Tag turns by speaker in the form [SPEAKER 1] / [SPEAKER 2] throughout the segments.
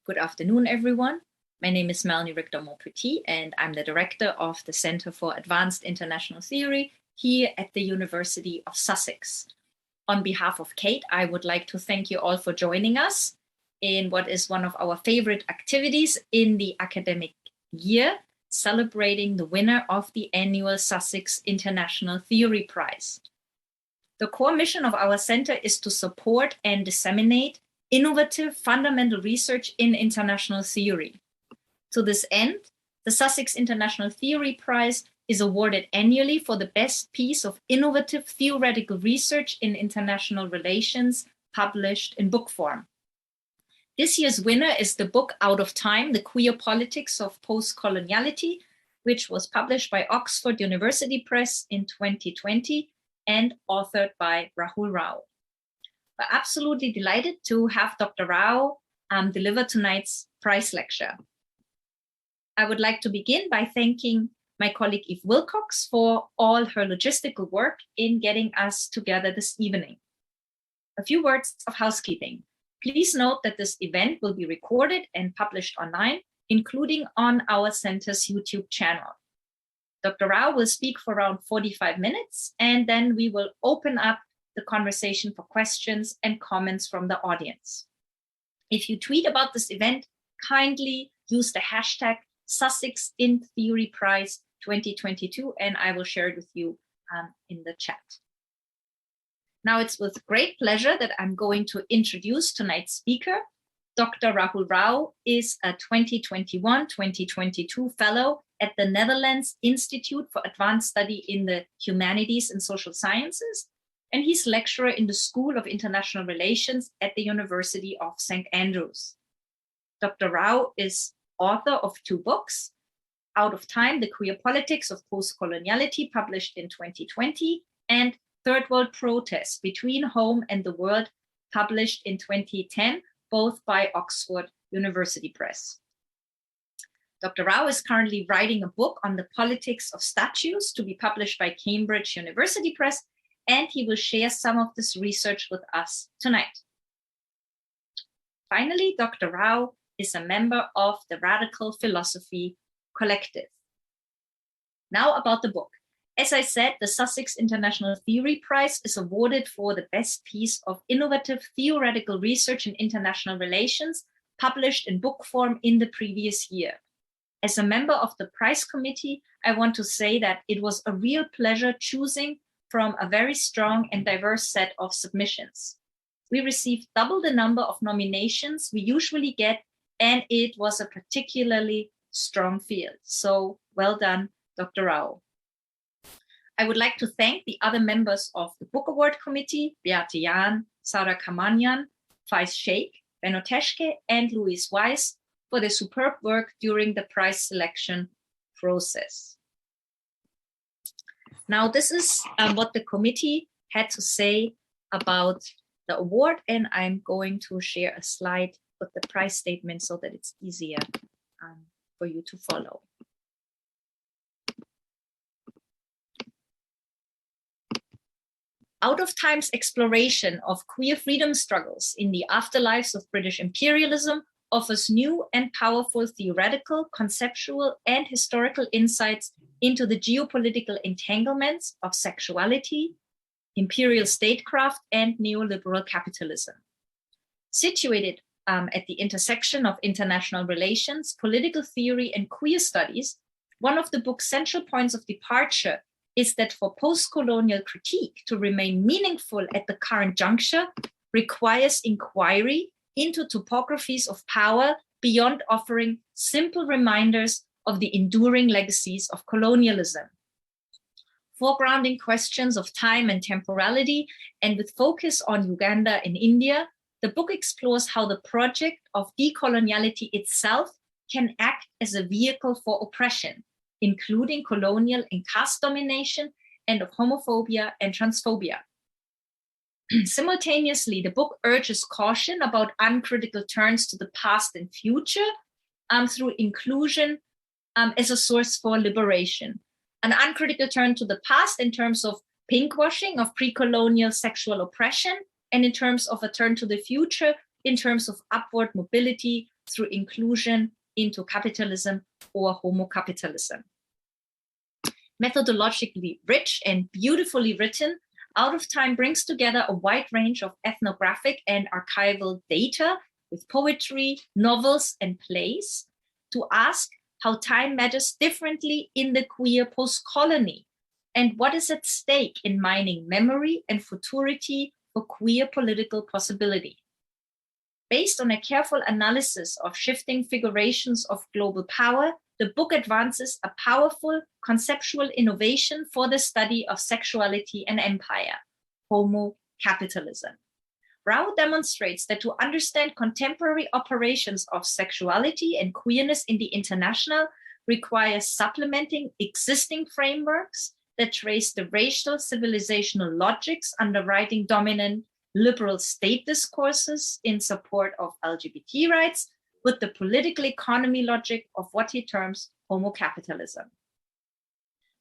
[SPEAKER 1] Good afternoon, everyone. My name is Melanie Richter-Montpetit, and I'm the director of the Center for Advanced International Theory here at the University of Sussex. On behalf of CAIT, I would like to thank you all for joining us in what is one of our favorite activities in the academic year, celebrating the winner of the annual Sussex International Theory Prize. The core mission of our center is to support and disseminate innovative fundamental research in international theory. To this end, the Sussex International Theory Prize is awarded annually for the best piece of innovative theoretical research in international relations published in book form. This year's winner is the book Out of Time, The Queer Politics of Postcoloniality, which was published by Oxford University Press in 2020 and authored by Rahul Rao. We're absolutely delighted to have Dr. Rao deliver tonight's prize lecture. I would like to begin by thanking my colleague Eve Wilcox for all her logistical work in getting us together this evening. A few words of housekeeping. Please note that this event will be recorded and published online, including on our center's YouTube channel. Dr. Rao will speak for around 45 minutes, and then we will open up the conversation for questions and comments from the audience. If you tweet about this event, kindly use the hashtag Sussex in Theory Prize 2022, and I will share it with you in the chat. Now it's with great pleasure that I'm going to introduce tonight's speaker. Dr. Rahul Rao is a 2021-2022 fellow at the Netherlands Institute for Advanced Study in the Humanities and Social Sciences, and he's lecturer in the School of International Relations at the University of St. Andrews. Dr. Rao is author of 2 books, Out of Time, The Queer Politics of Postcoloniality, published in 2020, and Third World Protest, Between Home and the World, published in 2010, both by Oxford University Press. Dr. Rao is currently writing a book on the politics of statues to be published by Cambridge University Press, and he will share some of this research with us tonight. Finally, Dr. Rao is a member of the Radical Philosophy Collective. Now about the book. As I said, the Sussex International Theory Prize is awarded for the best piece of innovative theoretical research in international relations published in book form in the previous year. As a member of the prize committee, I want to say that it was a real pleasure choosing from a very strong and diverse set of submissions. We received double the number of nominations we usually get, and it was a particularly strong field. So well done, Dr. Rao. I would like to thank the other members of the Book Award Committee, Beate Jahn, Sarah Kamanyan, Faiz Sheikh, Benno Teschke, and Louise Weiss for their superb work during the prize selection process. Now, this is what the committee had to say about the award, and I'm going to share a slide with the prize statement so that it's easier for you to follow. Out of Time's exploration of queer freedom struggles in the afterlives of British imperialism offers new and powerful theoretical, conceptual, and historical insights into the geopolitical entanglements of sexuality, imperial statecraft, and neoliberal capitalism. Situated at the intersection of international relations, political theory, and queer studies, one of the book's central points of departure is that for post-colonial critique to remain meaningful at the current juncture requires inquiry into topographies of power beyond offering simple reminders of the enduring legacies of colonialism. Foregrounding questions of time and temporality, and with focus on Uganda and India, the book explores how the project of decoloniality itself can act as a vehicle for oppression, including colonial and caste domination, and of homophobia and transphobia. Simultaneously, the book urges caution about uncritical turns to the past and future through inclusion as a source for liberation. An uncritical turn to the past in terms of pinkwashing of pre-colonial sexual oppression, and in terms of a turn to the future in terms of upward mobility through inclusion into capitalism or homocapitalism. Methodologically rich and beautifully written, Out of Time brings together a wide range of ethnographic and archival data with poetry, novels, and plays to ask how time matters differently in the queer post-colony and what is at stake in mining memory and futurity for queer political possibility. Based on a careful analysis of shifting figurations of global power, the book advances a powerful conceptual innovation for the study of sexuality and empire, homocapitalism. Rao demonstrates that to understand contemporary operations of sexuality and queerness in the international requires supplementing existing frameworks that trace the racial civilizational logics underwriting dominant liberal state discourses in support of LGBT rights with the political economy logic of what he terms homocapitalism.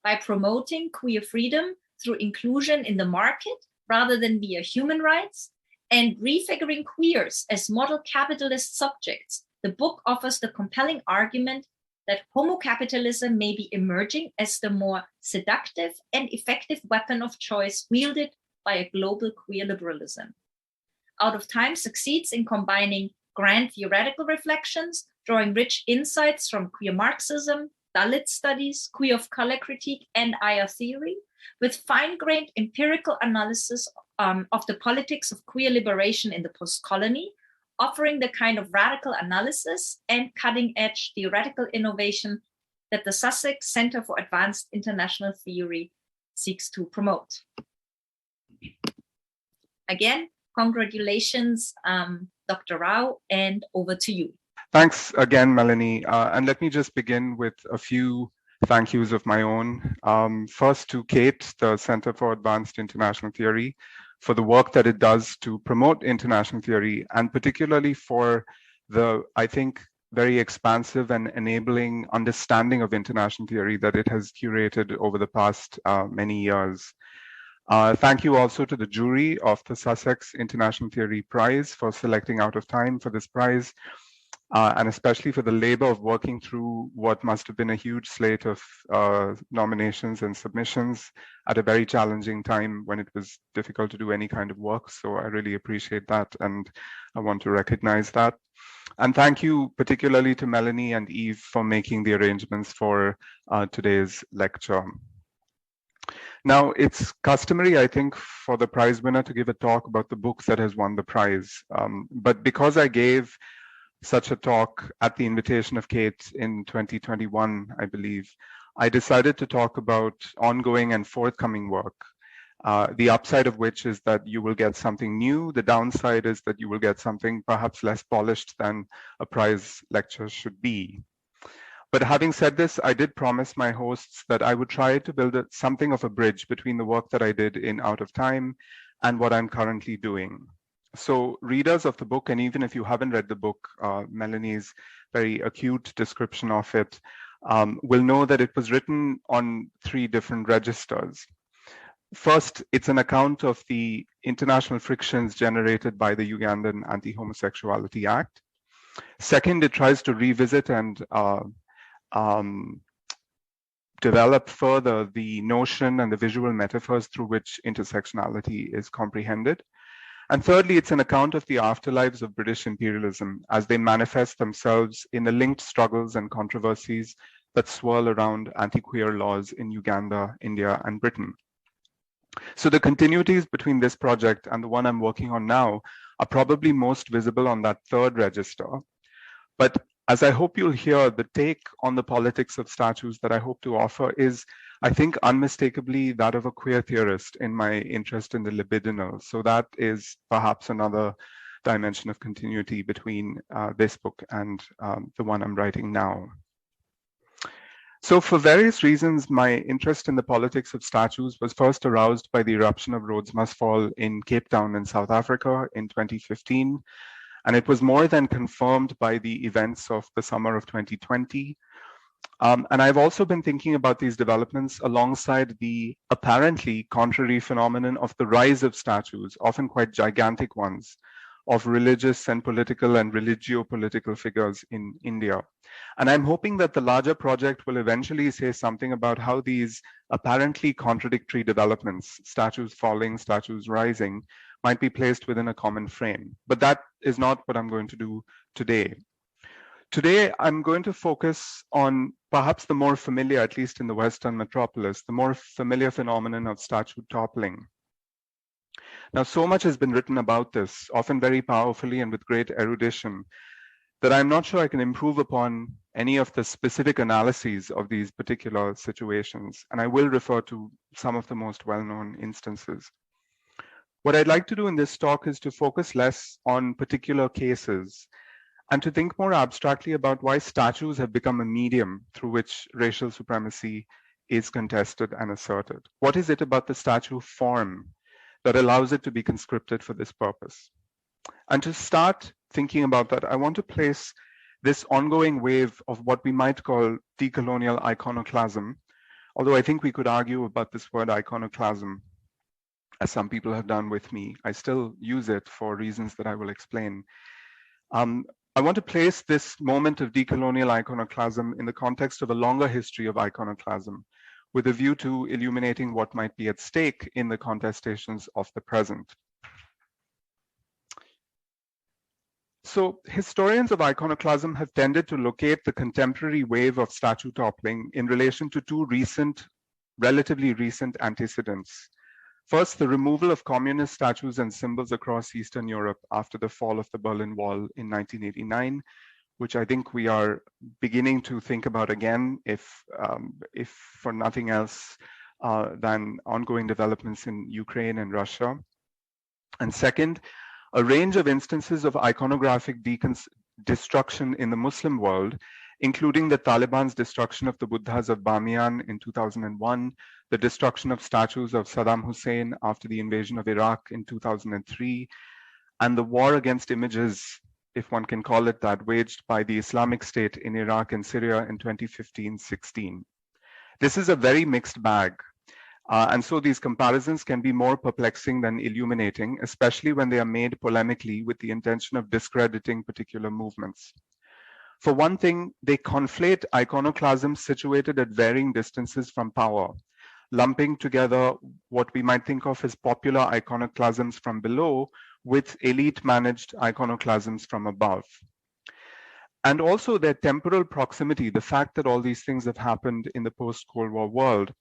[SPEAKER 1] By promoting queer freedom through inclusion in the market rather than via human rights, and refiguring queers as model capitalist subjects, the book offers the compelling argument that homocapitalism may be emerging as the more seductive and effective weapon of choice wielded by a global queer liberalism. Out of Time succeeds in combining grand theoretical reflections, drawing rich insights from queer Marxism, Dalit studies, queer of color critique, and IR theory, with fine-grained empirical analysis of the politics of queer liberation in the post-colony, offering the kind of radical analysis and cutting-edge theoretical innovation that the Sussex Center for Advanced International Theory seeks to promote. Again, congratulations, Dr. Rao, and over to you.
[SPEAKER 2] Thanks again, Melanie. And let me just begin with a few thank yous of my own. First to CAIT, the Center for Advanced International Theory, for the work that it does to promote international theory, and particularly for the, I think, very expansive and enabling understanding of international theory that it has curated over the past many years. Thank you also to the jury of the Sussex International Theory Prize for selecting Out of Time for this prize, and especially for the labor of working through what must have been a huge slate of nominations and submissions at a very challenging time when it was difficult to do any kind of work. So I really appreciate that, and I want to recognize that. And thank you particularly to Melanie and Eve for making the arrangements for today's lecture. Now, it's customary, I think, for the prize winner to give a talk about the book that has won the prize. But because I gave such a talk at the invitation of CAIT in 2021, I believe, I decided to talk about ongoing and forthcoming work, the upside of which is that you will get something new. The downside is that you will get something perhaps less polished than a prize lecture should be. But having said this, I did promise my hosts that I would try to build something of a bridge between the work that I did in Out of Time and what I'm currently doing. So readers of the book, and even if you haven't read the book, Melanie's very acute description of it, will know that it was written on 3 different registers. First, it's an account of the international frictions generated by the Ugandan Anti-Homosexuality Act. Second, it tries to revisit and develop further the notion and the visual metaphors through which intersectionality is comprehended. And thirdly, it's an account of the afterlives of British imperialism as they manifest themselves in the linked struggles and controversies that swirl around anti-queer laws in Uganda, India, and Britain. So the continuities between this project and the one I'm working on now are probably most visible on that 3rd register. But as I hope you'll hear, the take on the politics of statues that I hope to offer is, I think, unmistakably that of a queer theorist in my interest in the libidinal. So that is perhaps another dimension of continuity between this book and the one I'm writing now. So for various reasons, my interest in the politics of statues was first aroused by the eruption of Rhodes Must Fall in Cape Town in South Africa in 2015. And it was more than confirmed by the events of the summer of 2020. And I've also been thinking about these developments alongside the apparently contrary phenomenon of the rise of statues, often quite gigantic ones, of religious and political and religio-political figures in India. And I'm hoping that the larger project will eventually say something about how these apparently contradictory developments, statues falling, statues rising, might be placed within a common frame. But that is not what I'm going to do today. Today, I'm going to focus on perhaps the more familiar, at least in the Western metropolis, the more familiar phenomenon of statue toppling. Now, so much has been written about this, often very powerfully and with great erudition, that I'm not sure I can improve upon any of the specific analyses of these particular situations, and I will refer to some of the most well-known instances. What I'd like to do in this talk is to focus less on particular cases and to think more abstractly about why statues have become a medium through which racial supremacy is contested and asserted. What is it about the statue form that allows it to be conscripted for this purpose? And to start thinking about that, I want to place this ongoing wave of what we might call decolonial iconoclasm, although I think we could argue about this word iconoclasm, as some people have done with me. I still use it for reasons that I will explain. I want to place this moment of decolonial iconoclasm in the context of a longer history of iconoclasm, with a view to illuminating what might be at stake in the contestations of the present. So historians of iconoclasm have tended to locate the contemporary wave of statue toppling in relation to two relatively recent antecedents. First, the removal of communist statues and symbols across Eastern Europe after the fall of the Berlin Wall in 1989, which I think we are beginning to think about again, if for nothing else than ongoing developments in Ukraine and Russia. And second, a range of instances of iconographic destruction in the Muslim world, including the Taliban's destruction of the Buddhas of Bamiyan in 2001, the destruction of statues of Saddam Hussein after the invasion of Iraq in 2003, and the war against images, if one can call it that, waged by the Islamic State in Iraq and Syria in 2015-16. This is a very mixed bag. And so these comparisons can be more perplexing than illuminating, especially when they are made polemically with the intention of discrediting particular movements. For one thing, they conflate iconoclasm situated at varying distances from power, lumping together what we might think of as popular iconoclasms from below with elite-managed iconoclasms from above. And also their temporal proximity, the fact that all these things have happened in the post-Cold War world,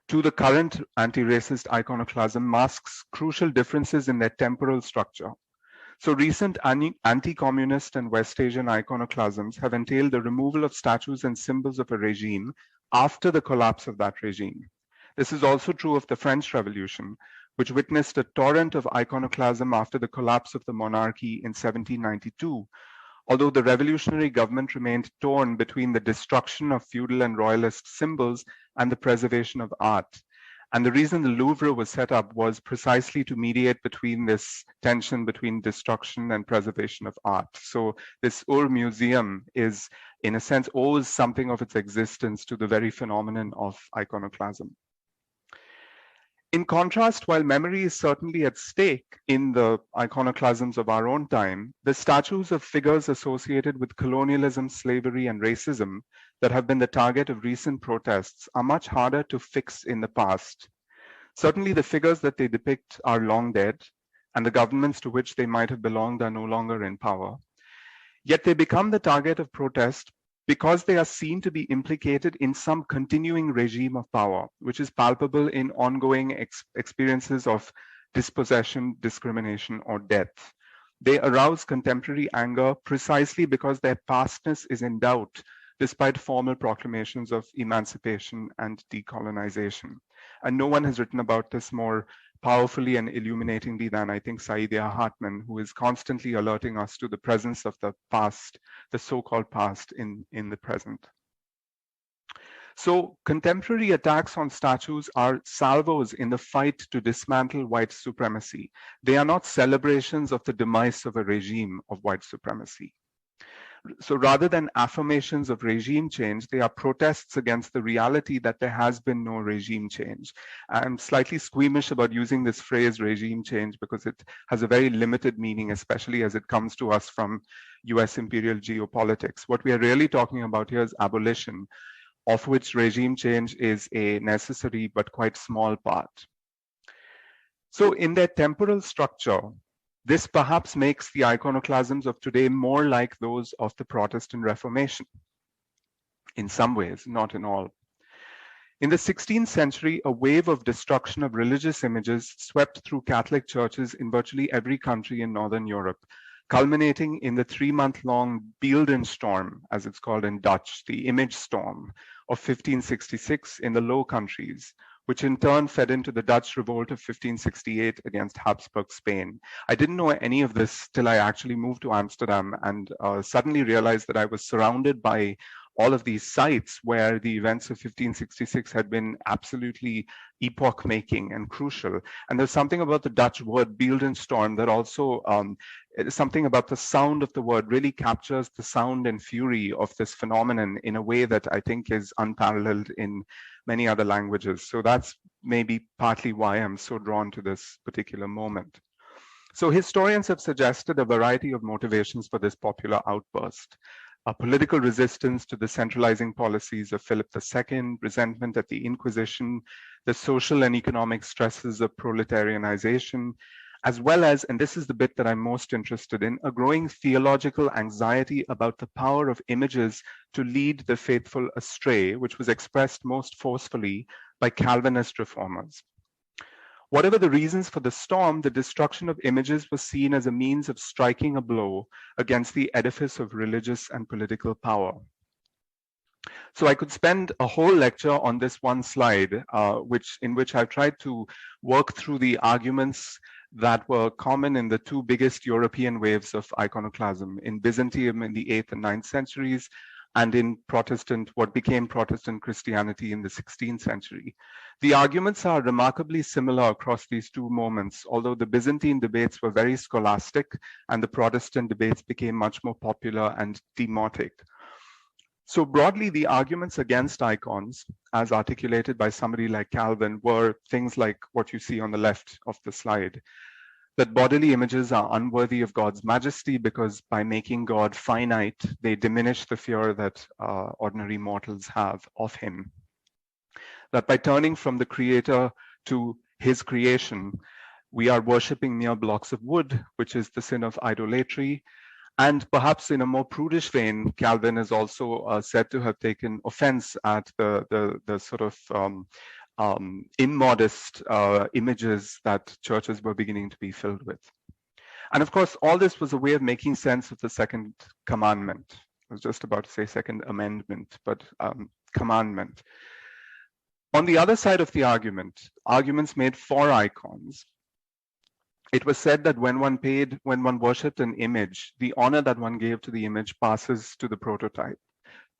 [SPEAKER 2] to the current anti-racist iconoclasm masks crucial differences in their temporal structure. So recent anti-communist and West Asian iconoclasms have entailed the removal of statues and symbols of a regime after the collapse of that regime. This is also true of the French Revolution, which witnessed a torrent of iconoclasm after the collapse of the monarchy in 1792, although the revolutionary government remained torn between the destruction of feudal and royalist symbols and the preservation of art. And the reason the Louvre was set up was precisely to mediate between this tension between destruction and preservation of art. So this Ur museum is, in a sense, owes something of its existence to the very phenomenon of iconoclasm. In contrast, while memory is certainly at stake in the iconoclasms of our own time, the statues of figures associated with colonialism, slavery, and racism that have been the target of recent protests are much harder to fix in the past. Certainly, the figures that they depict are long dead, and the governments to which they might have belonged are no longer in power. Yet they become the target of protest because they are seen to be implicated in some continuing regime of power, which is palpable in ongoing experiences of dispossession, discrimination, or death. They arouse contemporary anger precisely because their pastness is in doubt, despite formal proclamations of emancipation and decolonization. And no one has written about this more powerfully and illuminatingly than, I think, Saidiya Hartman, who is constantly alerting us to the presence of the past, the so-called past in the present. So contemporary attacks on statues are salvos in the fight to dismantle white supremacy. They are not celebrations of the demise of a regime of white supremacy. So rather than affirmations of regime change, they are protests against the reality that there has been no regime change. I'm slightly squeamish about using this phrase regime change because it has a very limited meaning, especially as it comes to us from US imperial geopolitics. What we are really talking about here is abolition, of which regime change is a necessary but quite small part. So in their temporal structure, this perhaps makes the iconoclasms of today more like those of the Protestant Reformation. In some ways, not in all. In the 16th century, a wave of destruction of religious images swept through Catholic churches in virtually every country in Northern Europe, culminating in the 3-month-long Beeldenstorm, as it's called in Dutch, the image storm of 1566 in the Low Countries, which in turn fed into the Dutch revolt of 1568 against Habsburg Spain. I didn't know any of this till I actually moved to Amsterdam and suddenly realized that I was surrounded by all of these sites where the events of 1566 had been absolutely epoch-making and crucial. And there's something about the Dutch word Beeldenstorm that also, something about the sound of the word really captures the sound and fury of this phenomenon in a way that I think is unparalleled in many other languages. So that's maybe partly why I'm so drawn to this particular moment. So historians have suggested a variety of motivations for this popular outburst. A political resistance to the centralizing policies of Philip II, resentment at the Inquisition, the social and economic stresses of proletarianization, as well as, and this is the bit that I'm most interested in, a growing theological anxiety about the power of images to lead the faithful astray, which was expressed most forcefully by Calvinist reformers. Whatever the reasons for the storm, the destruction of images was seen as a means of striking a blow against the edifice of religious and political power. So I could spend a whole lecture on this one slide, in which I've tried to work through the arguments that were common in the two biggest European waves of iconoclasm, in Byzantium in the 8th and 9th centuries, and in what became Protestant Christianity in the 16th century. The arguments are remarkably similar across these two moments, although the Byzantine debates were very scholastic and the Protestant debates became much more popular and demotic. So broadly, the arguments against icons, as articulated by somebody like Calvin, were things like what you see on the left of the slide. That bodily images are unworthy of God's majesty because by making God finite, they diminish the fear that ordinary mortals have of him. That by turning from the creator to his creation, we are worshipping mere blocks of wood, which is the sin of idolatry. And perhaps in a more prudish vein, Calvin is also said to have taken offense at the sort of immodest images that churches were beginning to be filled with. And of course, all this was a way of making sense of the second commandment. I was just about to say second amendment, but commandment. On the other side of the argument, arguments made for icons, it was said that when one worshipped an image, the honor that one gave to the image passes to the prototype.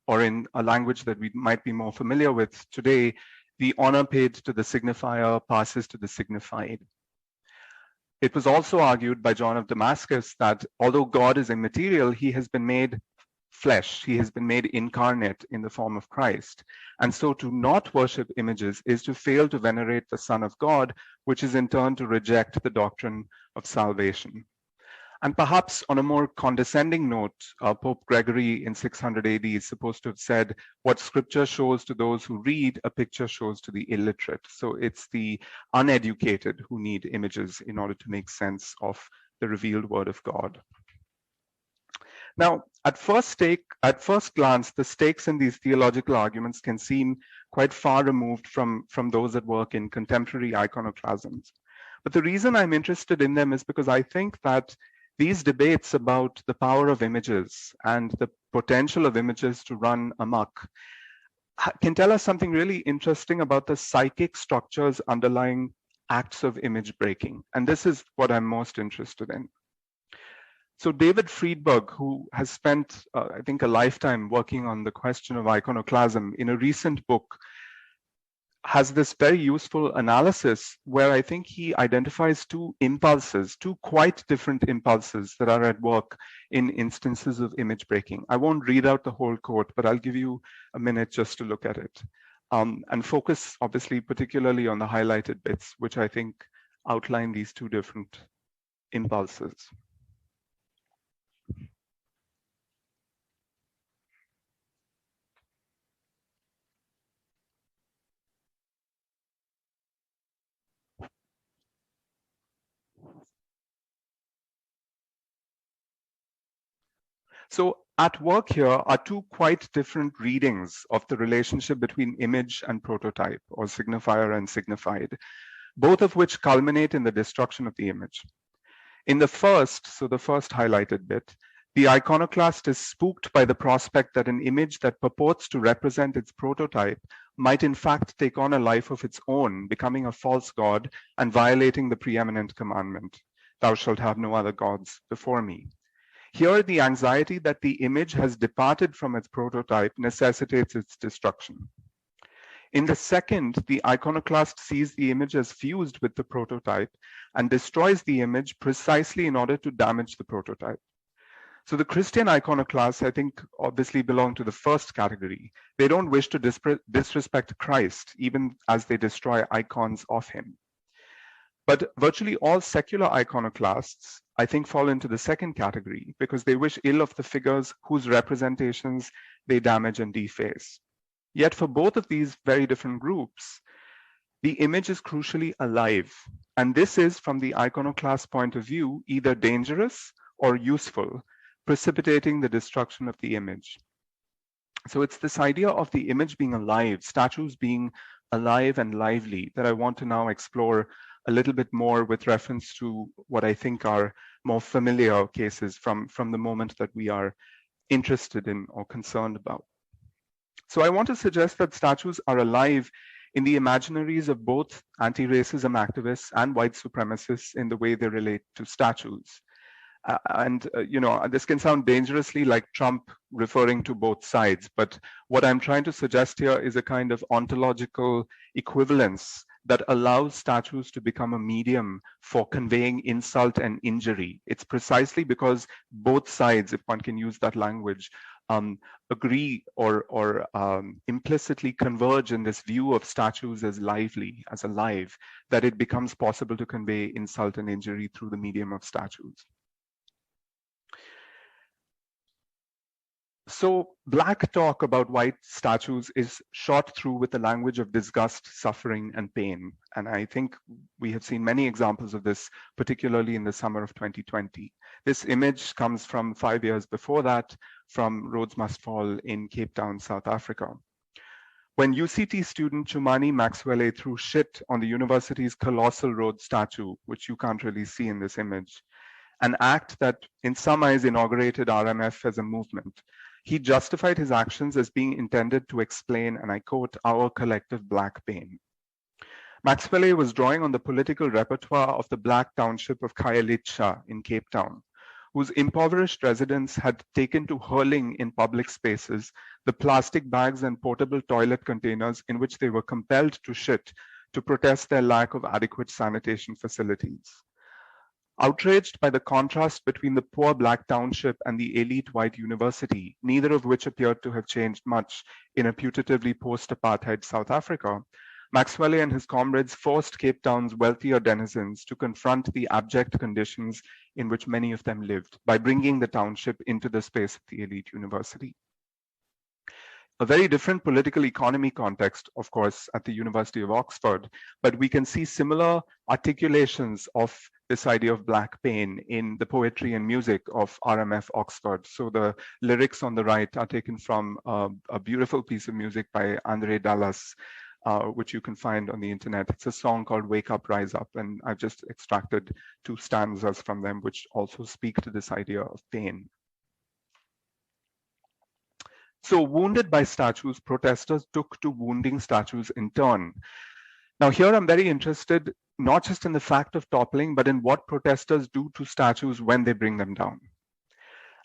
[SPEAKER 2] Or in a language that we might be more familiar with today, the honor paid to the signifier passes to the signified. It was also argued by John of Damascus that although God is immaterial, he has been made flesh, he has been made incarnate in the form of Christ. And so to not worship images is to fail to venerate the Son of God, which is in turn to reject the doctrine of salvation. And perhaps on a more condescending note, Pope Gregory in 600 AD is supposed to have said, what scripture shows to those who read, a picture shows to the illiterate. So it's the uneducated who need images in order to make sense of the revealed word of God. Now, at first glance, the stakes in these theological arguments can seem quite far removed from those that work in contemporary iconoclasms. But the reason I'm interested in them is because I think that these debates about the power of images and the potential of images to run amok can tell us something really interesting about the psychic structures underlying acts of image breaking. And this is what I'm most interested in. So David Friedberg, who has spent, I think, a lifetime working on the question of iconoclasm, in a recent book, has this very useful analysis where I think he identifies two impulses, two quite different impulses that are at work in instances of image breaking. I won't read out the whole quote, but I'll give you a minute just to look at it and focus, obviously, particularly on the highlighted bits, which I think outline these two different impulses. So at work here are two quite different readings of the relationship between image and prototype, or signifier and signified, both of which culminate in the destruction of the image. In the first, so the first highlighted bit, the iconoclast is spooked by the prospect that an image that purports to represent its prototype might in fact take on a life of its own, becoming a false god and violating the preeminent commandment, "Thou shalt have no other gods before me." Here, the anxiety that the image has departed from its prototype necessitates its destruction. In the second, the iconoclast sees the image as fused with the prototype and destroys the image precisely in order to damage the prototype. So the Christian iconoclasts, I think, obviously belong to the first category. They don't wish to disrespect Christ, even as they destroy icons of him. But virtually all secular iconoclasts, I think, fall into the second category because they wish ill of the figures whose representations they damage and deface. Yet for both of these very different groups, the image is crucially alive. And this is, from the iconoclast point of view, either dangerous or useful, precipitating the destruction of the image. So it's this idea of the image being alive, statues being alive and lively, that I want to now explore a little bit more with reference to what I think are more familiar cases from the moment that we are interested in or concerned about. So I want to suggest that statues are alive in the imaginaries of both anti-racism activists and white supremacists in the way they relate to statues. This can sound dangerously like Trump referring to both sides, but what I'm trying to suggest here is a kind of ontological equivalence that allows statues to become a medium for conveying insult and injury. It's precisely because both sides, if one can use that language, agree or implicitly converge in this view of statues as lively, as alive, that it becomes possible to convey insult and injury through the medium of statues. So black talk about white statues is shot through with the language of disgust, suffering, and pain. And I think we have seen many examples of this, particularly in the summer of 2020. This image comes from 5 years before that, from Rhodes Must Fall in Cape Town, South Africa. When UCT student Chumani Maxwell threw shit on the university's colossal Rhodes statue, which you can't really see in this image, an act that in some eyes inaugurated RMF as a movement, he justified his actions as being intended to explain, and I quote, "our collective black pain." Maxwell was drawing on the political repertoire of the black township of Khayelitsha in Cape Town, whose impoverished residents had taken to hurling in public spaces the plastic bags and portable toilet containers in which they were compelled to shit to protest their lack of adequate sanitation facilities. Outraged by the contrast between the poor black township and the elite white university, neither of which appeared to have changed much in a putatively post-apartheid South Africa, Maxwell and his comrades forced Cape Town's wealthier denizens to confront the abject conditions in which many of them lived by bringing the township into the space of the elite university. A very different political economy context, of course, at the University of Oxford, but we can see similar articulations of this idea of black pain in the poetry and music of RMF Oxford. So the lyrics on the right are taken from a beautiful piece of music by Andre Dallas, which you can find on the internet. It's a song called Wake Up, Rise Up, and I've just extracted 2 stanzas from them, which also speak to this idea of pain. So wounded by statues, protesters took to wounding statues in turn. Now here I'm very interested, not just in the fact of toppling, but in what protesters do to statues when they bring them down.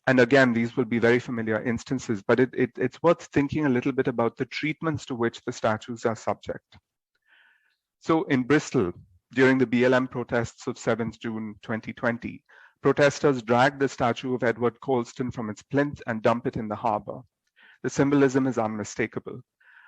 [SPEAKER 2] And again, these will be very familiar instances, but it's worth thinking a little bit about the treatments to which the statues are subject. So in Bristol, during the BLM protests of 7th June 2020, protesters dragged the statue of Edward Colston from its plinth and dumped it in the harbor. The symbolism is unmistakable.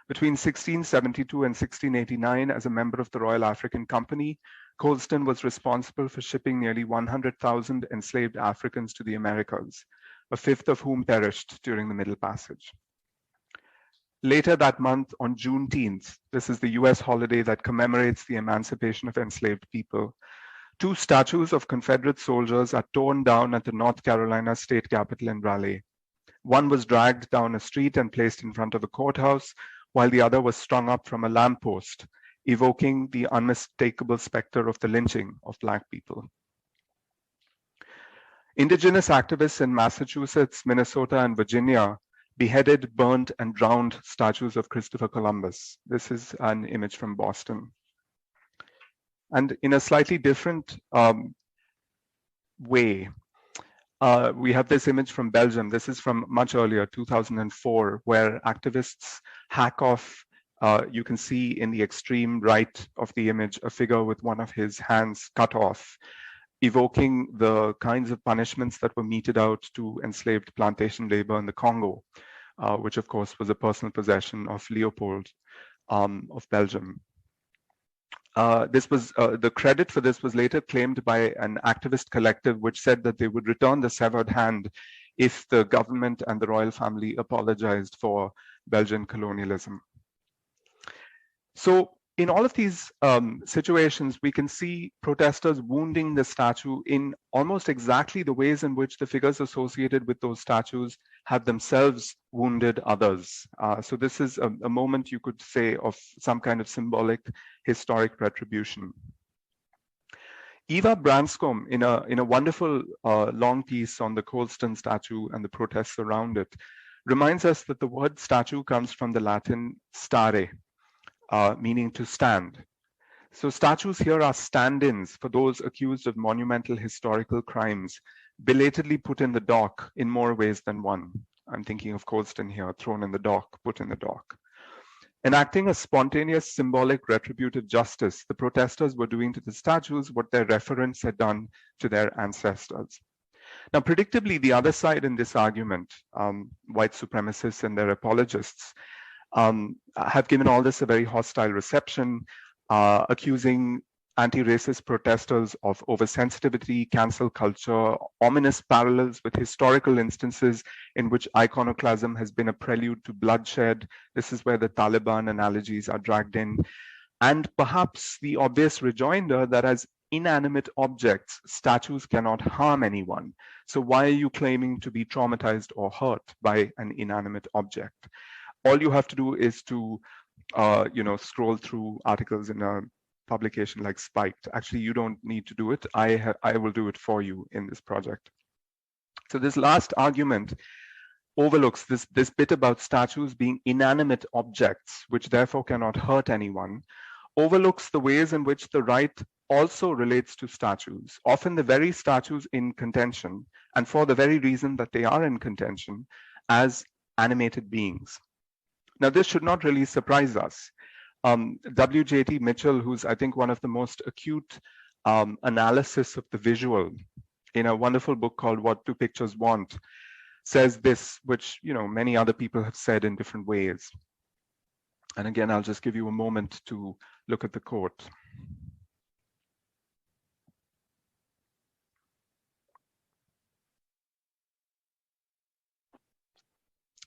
[SPEAKER 2] Between 1672 and 1689, as a member of the Royal African Company, Colston was responsible for shipping nearly 100,000 enslaved Africans to the Americas, a fifth of whom perished during the Middle Passage. Later that month, on Juneteenth, this is the US holiday that commemorates the emancipation of enslaved people, 2 statues of Confederate soldiers are torn down at the North Carolina state capitol in Raleigh. One was dragged down a street and placed in front of the courthouse, while the other was strung up from a lamppost, evoking the unmistakable specter of the lynching of Black people. Indigenous activists in Massachusetts, Minnesota, and Virginia beheaded, burned, and drowned statues of Christopher Columbus. This is an image from Boston. And in a slightly different way, we have this image from Belgium. This is from much earlier, 2004, where activists hack off, you can see in the extreme right of the image, a figure with one of his hands cut off, evoking the kinds of punishments that were meted out to enslaved plantation labor in the Congo, which of course was a personal possession of Leopold of Belgium. The credit for this was later claimed by an activist collective which said that they would return the severed hand if the government and the royal family apologized for Belgian colonialism. So in all of these situations, we can see protesters wounding the statue in almost exactly the ways in which the figures associated with those statues have themselves wounded others. So this is a moment, you could say, of some kind of symbolic historic retribution. Eva Branscombe, in a wonderful long piece on the Colston statue and the protests around it, reminds us that the word statue comes from the Latin stare, meaning to stand. So statues here are stand-ins for those accused of monumental historical crimes, belatedly put in the dock in more ways than one. I'm thinking of Colston here, thrown in the dock, put in the dock. Enacting a spontaneous symbolic retributive justice, the protesters were doing to the statues what their referents had done to their ancestors. Now, predictably, the other side in this argument, white supremacists and their apologists, have given all this a very hostile reception, accusing anti-racist protesters of oversensitivity, cancel culture, ominous parallels with historical instances in which iconoclasm has been a prelude to bloodshed. This is where the Taliban analogies are dragged in. And perhaps the obvious rejoinder that as inanimate objects, statues cannot harm anyone. So why are you claiming to be traumatized or hurt by an inanimate object? All you have to do is to, scroll through articles in a publication like Spiked. Actually, you don't need to do it. I will do it for you in this project. So this last argument overlooks this bit about statues being inanimate objects, which therefore cannot hurt anyone, overlooks the ways in which the right also relates to statues, often the very statues in contention, and for the very reason that they are in contention, as animated beings. Now, this should not really surprise us. W.J.T. Mitchell, who's, I think, one of the most acute analysis of the visual, in a wonderful book called What Do Pictures Want, says this, which many other people have said in different ways. And again, I'll just give you a moment to look at the quote.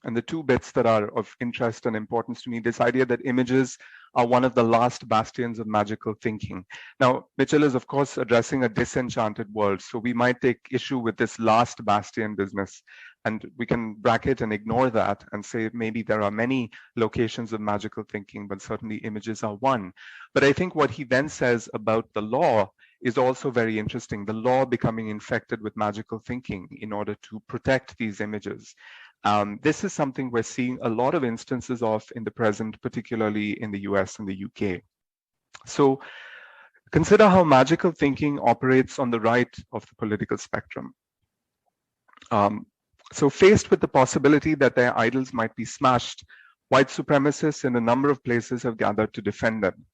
[SPEAKER 2] And the two bits that are of interest and importance to me, this idea that images are one of the last bastions of magical thinking. Now, Mitchell is, of course, addressing a disenchanted world. So we might take issue with this last bastion business. And we can bracket and ignore that and say maybe there are many locations of magical thinking, but certainly images are one. But I think what he then says about the law is also very interesting. The law becoming infected with magical thinking in order to protect these images. This is something we're seeing a lot of instances of in the present, particularly in the US and the UK. So consider how magical thinking operates on the right of the political spectrum. So faced with the possibility that their idols might be smashed, white supremacists in a number of places have gathered to defend them.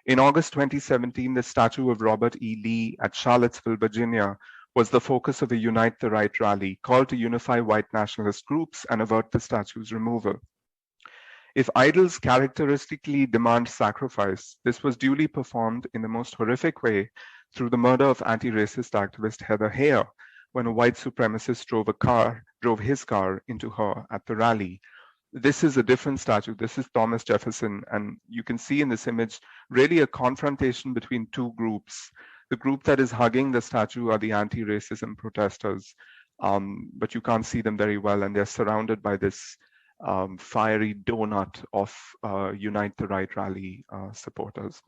[SPEAKER 2] In August 2017, the statue of Robert E. Lee at Charlottesville, Virginia, was the focus of a Unite the Right rally called to unify white nationalist groups and avert the statue's removal. If idols characteristically demand sacrifice, this was duly performed in the most horrific way through the murder of anti-racist activist Heather Heyer, when a white supremacist drove his car into her at the rally. This is a different statue. This is Thomas Jefferson, and you can see in this image really a confrontation between two groups. The group that is hugging the statue are the anti-racism protesters, but you can't see them very well, and they're surrounded by this fiery donut of Unite the Right rally supporters.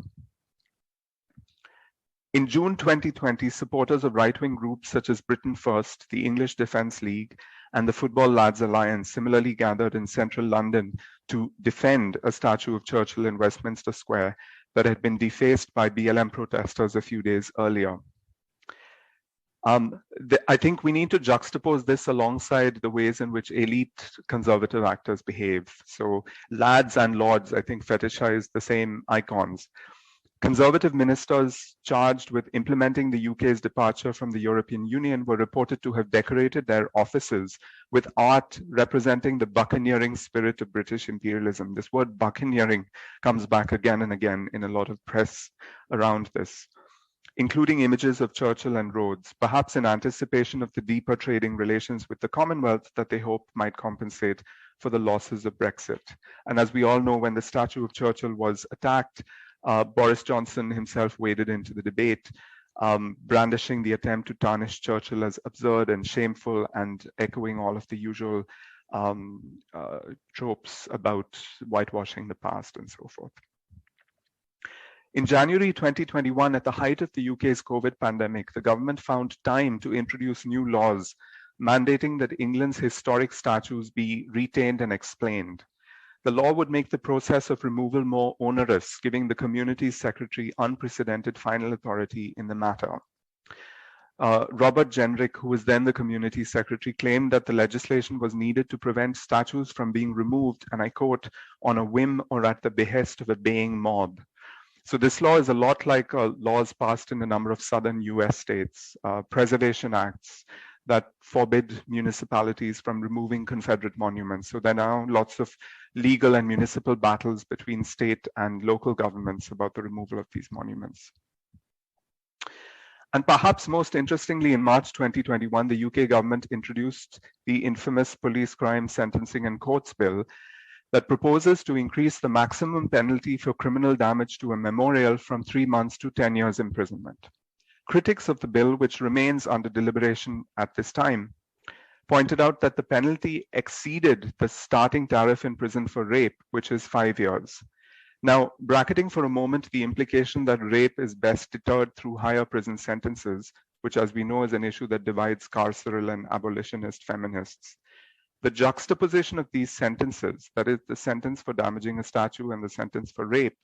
[SPEAKER 2] In June 2020, supporters of right-wing groups such as Britain First, the English Defence League, and the Football Lads Alliance similarly gathered in central London to defend a statue of Churchill in Westminster Square that had been defaced by BLM protesters a few days earlier. I think we need to juxtapose this alongside the ways in which elite conservative actors behave. So lads and lords, I think, fetishize the same icons. Conservative ministers charged with implementing the UK's departure from the European Union were reported to have decorated their offices with art representing the buccaneering spirit of British imperialism. This word buccaneering comes back again and again in a lot of press around this, including images of Churchill and Rhodes, perhaps in anticipation of the deeper trading relations with the Commonwealth that they hoped might compensate for the losses of Brexit. And as we all know, when the statue of Churchill was attacked, Boris Johnson himself waded into the debate, brandishing the attempt to tarnish Churchill as absurd and shameful and echoing all of the usual tropes about whitewashing the past and so forth. In January 2021, at the height of the UK's COVID pandemic, the government found time to introduce new laws mandating that England's historic statues be retained and explained. The law would make the process of removal more onerous, giving the community's secretary unprecedented final authority in the matter. Robert Jenrick, who was then the community secretary, claimed that the legislation was needed to prevent statues from being removed, and I quote, on a whim or at the behest of a baying mob. So this law is a lot like laws passed in a number of southern US states, preservation acts that forbid municipalities from removing Confederate monuments. So there are now lots of legal and municipal battles between state and local governments about the removal of these monuments. And perhaps most interestingly, in March 2021, the UK government introduced the infamous Police Crime Sentencing and Courts Bill that proposes to increase the maximum penalty for criminal damage to a memorial from 3 months to 10 years imprisonment. Critics of the bill, which remains under deliberation at this time, pointed out that the penalty exceeded the starting tariff in prison for rape, which is 5 years. Now, bracketing for a moment the implication that rape is best deterred through higher prison sentences, which as we know is an issue that divides carceral and abolitionist feminists. The juxtaposition of these sentences, that is the sentence for damaging a statue and the sentence for rape,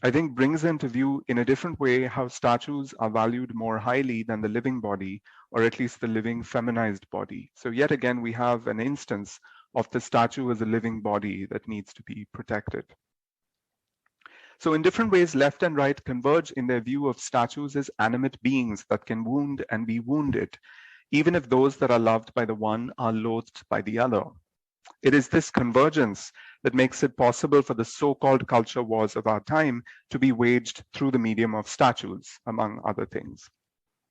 [SPEAKER 2] I think brings into view in a different way how statues are valued more highly than the living body, or at least the living feminized body. So yet again, we have an instance of the statue as a living body that needs to be protected. So in different ways, left and right converge in their view of statues as animate beings that can wound and be wounded, even if those that are loved by the one are loathed by the other. It is this convergence that makes it possible for the so-called culture wars of our time to be waged through the medium of statues, among other things.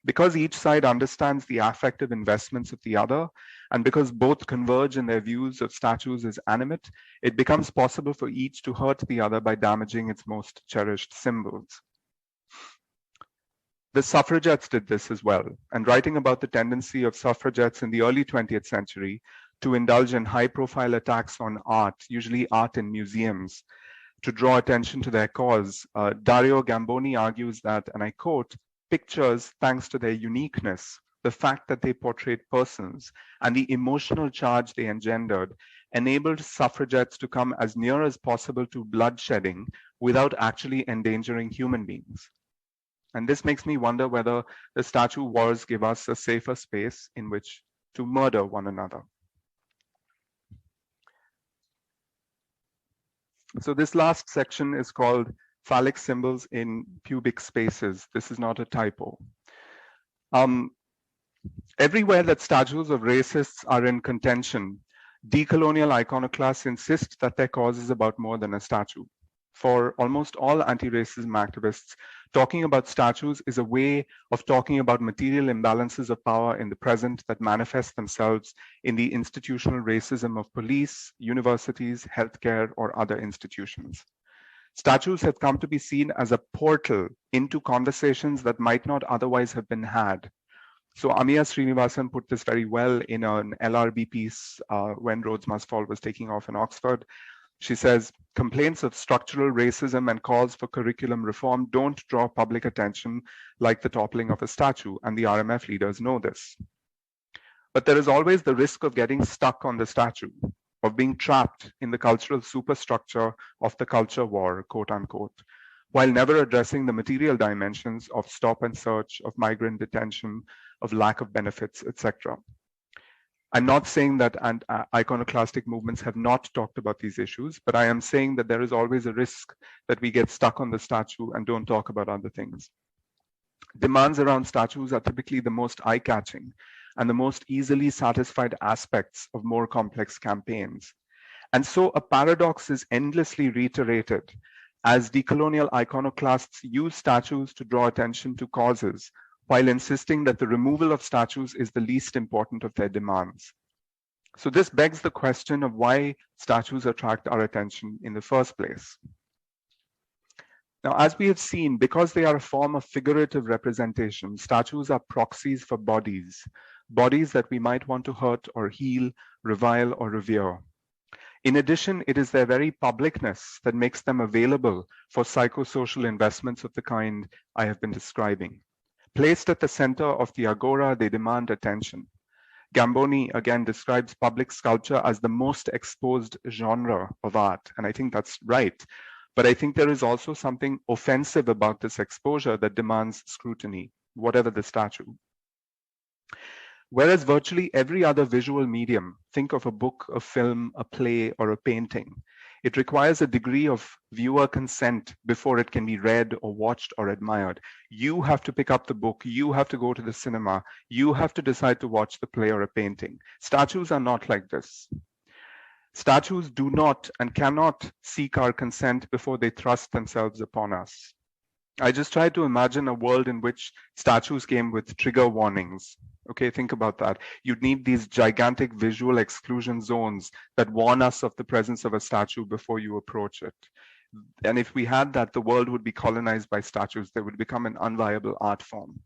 [SPEAKER 2] Because each side understands the affective investments of the other, and because both converge in their views of statues as animate, it becomes possible for each to hurt the other by damaging its most cherished symbols. The suffragettes did this as well, and writing about the tendency of suffragettes in the early 20th century to indulge in high-profile attacks on art, usually art in museums, to draw attention to their cause, Dario Gamboni argues that, and I quote, "Pictures, thanks to their uniqueness, the fact that they portrayed persons, and the emotional charge they engendered, enabled suffragettes to come as near as possible to bloodshedding without actually endangering human beings." And this makes me wonder whether the statue wars give us a safer space in which to murder one another. So this last section is called phallic symbols in pubic spaces. This is not a typo. Everywhere that statues of racists are in contention, decolonial iconoclasts insist that their cause is about more than a statue. For almost all anti-racism activists, talking about statues is a way of talking about material imbalances of power in the present that manifest themselves in the institutional racism of police, universities, healthcare, or other institutions. Statues have come to be seen as a portal into conversations that might not otherwise have been had. So Amiya Srinivasan put this very well in an LRB piece when Rhodes Must Fall was taking off in Oxford. She says, complaints of structural racism and calls for curriculum reform don't draw public attention like the toppling of a statue, and the RMF leaders know this. But there is always the risk of getting stuck on the statue, of being trapped in the cultural superstructure of the culture war, quote unquote, while never addressing the material dimensions of stop and search, of migrant detention, of lack of benefits, etc. I'm not saying that iconoclastic movements have not talked about these issues, but I am saying that there is always a risk that we get stuck on the statue and don't talk about other things. Demands around statues are typically the most eye-catching and the most easily satisfied aspects of more complex campaigns. And so a paradox is endlessly reiterated as decolonial iconoclasts use statues to draw attention to causes, while insisting that the removal of statues is the least important of their demands. So this begs the question of why statues attract our attention in the first place. Now, as we have seen, because they are a form of figurative representation, statues are proxies for bodies, bodies that we might want to hurt or heal, revile or revere. In addition, it is their very publicness that makes them available for psychosocial investments of the kind I have been describing. Placed at the center of the agora, they demand attention. Gamboni again describes public sculpture as the most exposed genre of art, and I think that's right. But I think there is also something offensive about this exposure that demands scrutiny, whatever the statue. Whereas virtually every other visual medium, think of a book, a film, a play, or a painting, it requires a degree of viewer consent before it can be read or watched or admired. You have to pick up the book, you have to go to the cinema, you have to decide to watch the play or a painting. Statues are not like this. Statues do not and cannot seek our consent before they thrust themselves upon us. I just tried to imagine a world in which statues came with trigger warnings. Okay, think about that. You'd need these gigantic visual exclusion zones that warn us of the presence of a statue before you approach it. And if we had that, the world would be colonized by statues. They would become an unviable art form.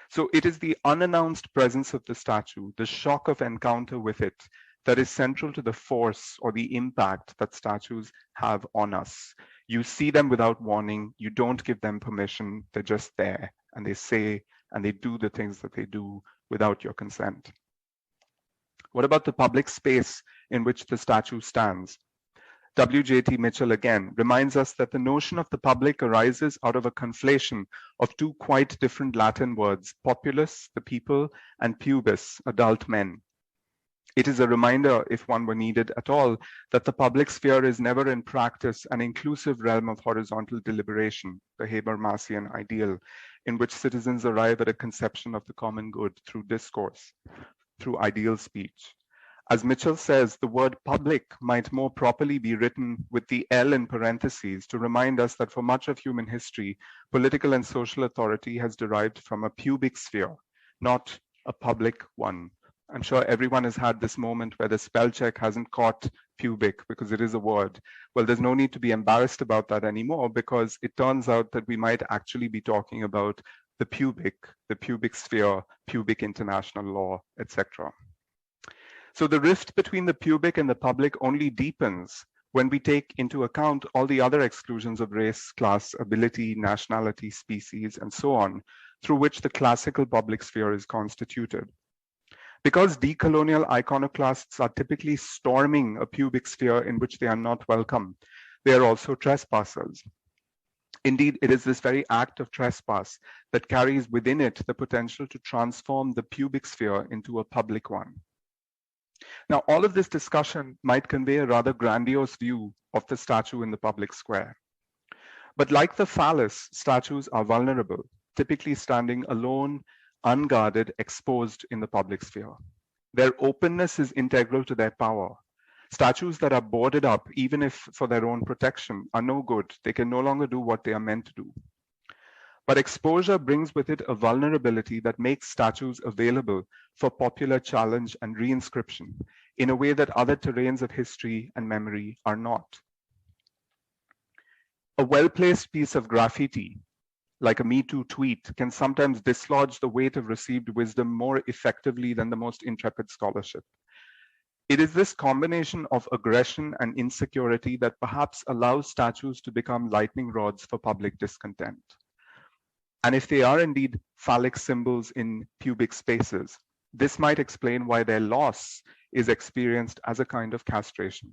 [SPEAKER 2] So it is the unannounced presence of the statue, the shock of encounter with it, that is central to the force or the impact that statues have on us. You see them without warning, you don't give them permission, they're just there, and they say and they do the things that they do without your consent. What about the public space in which the statue stands? W.J.T. Mitchell again reminds us that the notion of the public arises out of a conflation of two quite different Latin words, populus, the people, and pubis, adult men. It is a reminder, if one were needed at all, that the public sphere is never in practice an inclusive realm of horizontal deliberation, the Habermasian ideal, in which citizens arrive at a conception of the common good through discourse, through ideal speech. As Mitchell says, the word public might more properly be written with the L in parentheses to remind us that for much of human history, political and social authority has derived from a pubic sphere, not a public one. I'm sure everyone has had this moment where the spell check hasn't caught pubic because it is a word. Well, there's no need to be embarrassed about that anymore because it turns out that we might actually be talking about the pubic sphere, pubic international law, etc. So the rift between the pubic and the public only deepens when we take into account all the other exclusions of race, class, ability, nationality, species, and so on, through which the classical public sphere is constituted. Because decolonial iconoclasts are typically storming a pubic sphere in which they are not welcome, they are also trespassers. Indeed, it is this very act of trespass that carries within it the potential to transform the pubic sphere into a public one. Now, all of this discussion might convey a rather grandiose view of the statue in the public square. But like the phallus, statues are vulnerable, typically standing alone, unguarded, exposed in the public sphere. Their openness is integral to their power. Statues that are boarded up, even if for their own protection, are no good. They can no longer do what they are meant to do. But exposure brings with it a vulnerability that makes statues available for popular challenge and reinscription in a way that other terrains of history and memory are not. A well-placed piece of graffiti, like a Me Too tweet, can sometimes dislodge the weight of received wisdom more effectively than the most intrepid scholarship. It is this combination of aggression and insecurity that perhaps allows statues to become lightning rods for public discontent. And if they are indeed phallic symbols in pubic spaces, this might explain why their loss is experienced as a kind of castration.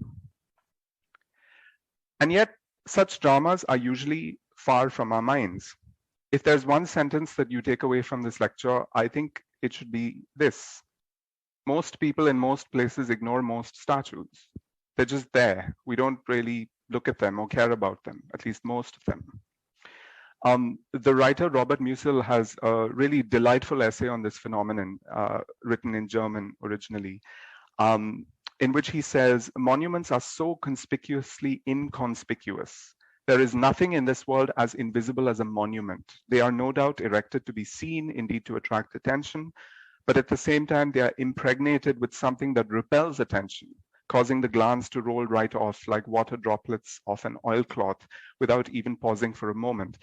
[SPEAKER 2] And yet, such dramas are usually far from our minds. If there's one sentence that you take away from this lecture, I think it should be this. Most people in most places ignore most statues. They're just there. We don't really look at them or care about them, at least most of them. The writer Robert Musil has a really delightful essay on this phenomenon, written in German originally, in which he says, monuments are so conspicuously inconspicuous. There is nothing in this world as invisible as a monument. They are no doubt erected to be seen, indeed to attract attention, but at the same time, they are impregnated with something that repels attention, causing the glance to roll right off like water droplets off an oilcloth without even pausing for a moment.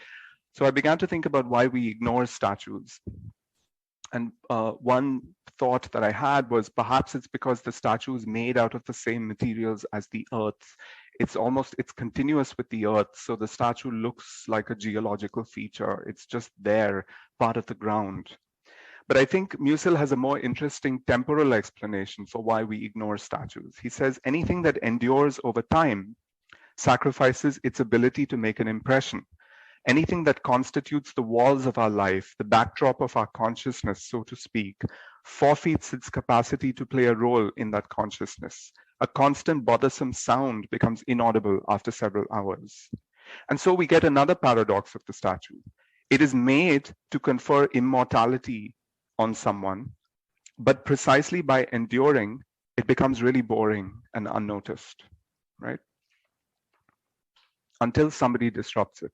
[SPEAKER 2] So I began to think about why we ignore statues. And one thought that I had was perhaps it's because the statue is made out of the same materials as the earth. It's continuous with the earth. So the statue looks like a geological feature. It's just there, part of the ground. But I think Musil has a more interesting temporal explanation for why we ignore statues. He says anything that endures over time sacrifices its ability to make an impression. Anything that constitutes the walls of our life, the backdrop of our consciousness, so to speak, forfeits its capacity to play a role in that consciousness. A constant bothersome sound becomes inaudible after several hours. And so we get another paradox of the statue. It is made to confer immortality on someone, but precisely by enduring, it becomes really boring and unnoticed, right? Until somebody disrupts it.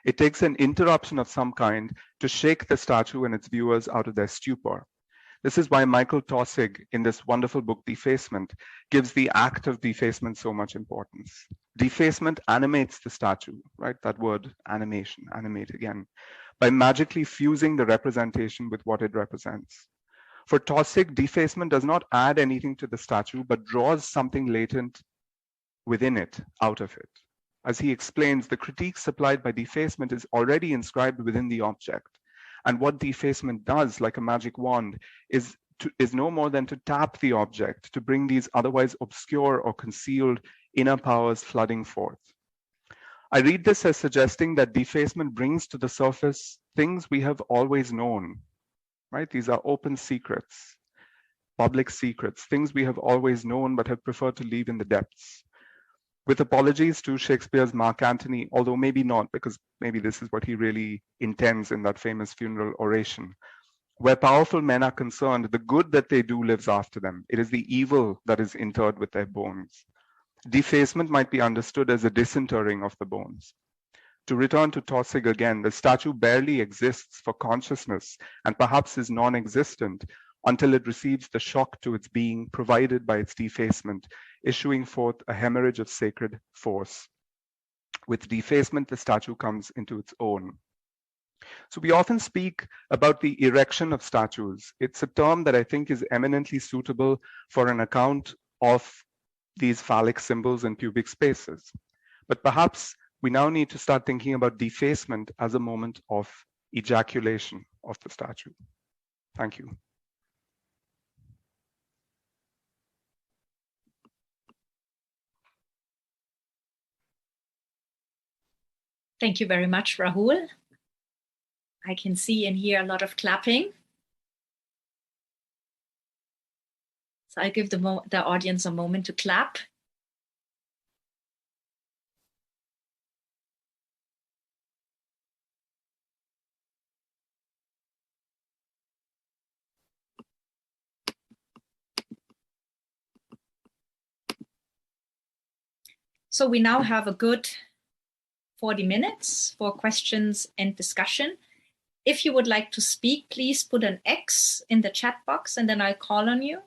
[SPEAKER 2] It takes an interruption of some kind to shake the statue and its viewers out of their stupor. This is why Michael Taussig, in this wonderful book, Defacement, gives the act of defacement so much importance. Defacement animates the statue, right? That word, animation, animate again, by magically fusing the representation with what it represents. For Taussig, defacement does not add anything to the statue, but draws something latent within it, out of it. As he explains, the critique supplied by defacement is already inscribed within the object. And what defacement does, like a magic wand, is no more than to tap the object to bring these otherwise obscure or concealed inner powers flooding forth. I read this as suggesting that defacement brings to the surface things we have always known, right? These are open secrets, public secrets, things we have always known but have preferred to leave in the depths. With apologies to Shakespeare's Mark Antony, although maybe not, because maybe this is what he really intends in that famous funeral oration. Where powerful men are concerned, the good that they do lives after them. It is the evil that is interred with their bones. Defacement might be understood as a disinterring of the bones. To return to Taussig again, the statue barely exists for consciousness and perhaps is non-existent until it receives the shock to its being provided by its defacement, issuing forth a hemorrhage of sacred force. With defacement, the statue comes into its own. So we often speak about the erection of statues. It's a term that I think is eminently suitable for an account of these phallic symbols in pubic spaces. But perhaps we now need to start thinking about defacement as a moment of ejaculation of the statue. Thank you.
[SPEAKER 1] Thank you very much, Rahul. I can see and hear a lot of clapping. So I'll give the audience a moment to clap. So we now have a good 40 minutes for questions and discussion. If you would like to speak, please put an X in the chat box and then I'll call on you.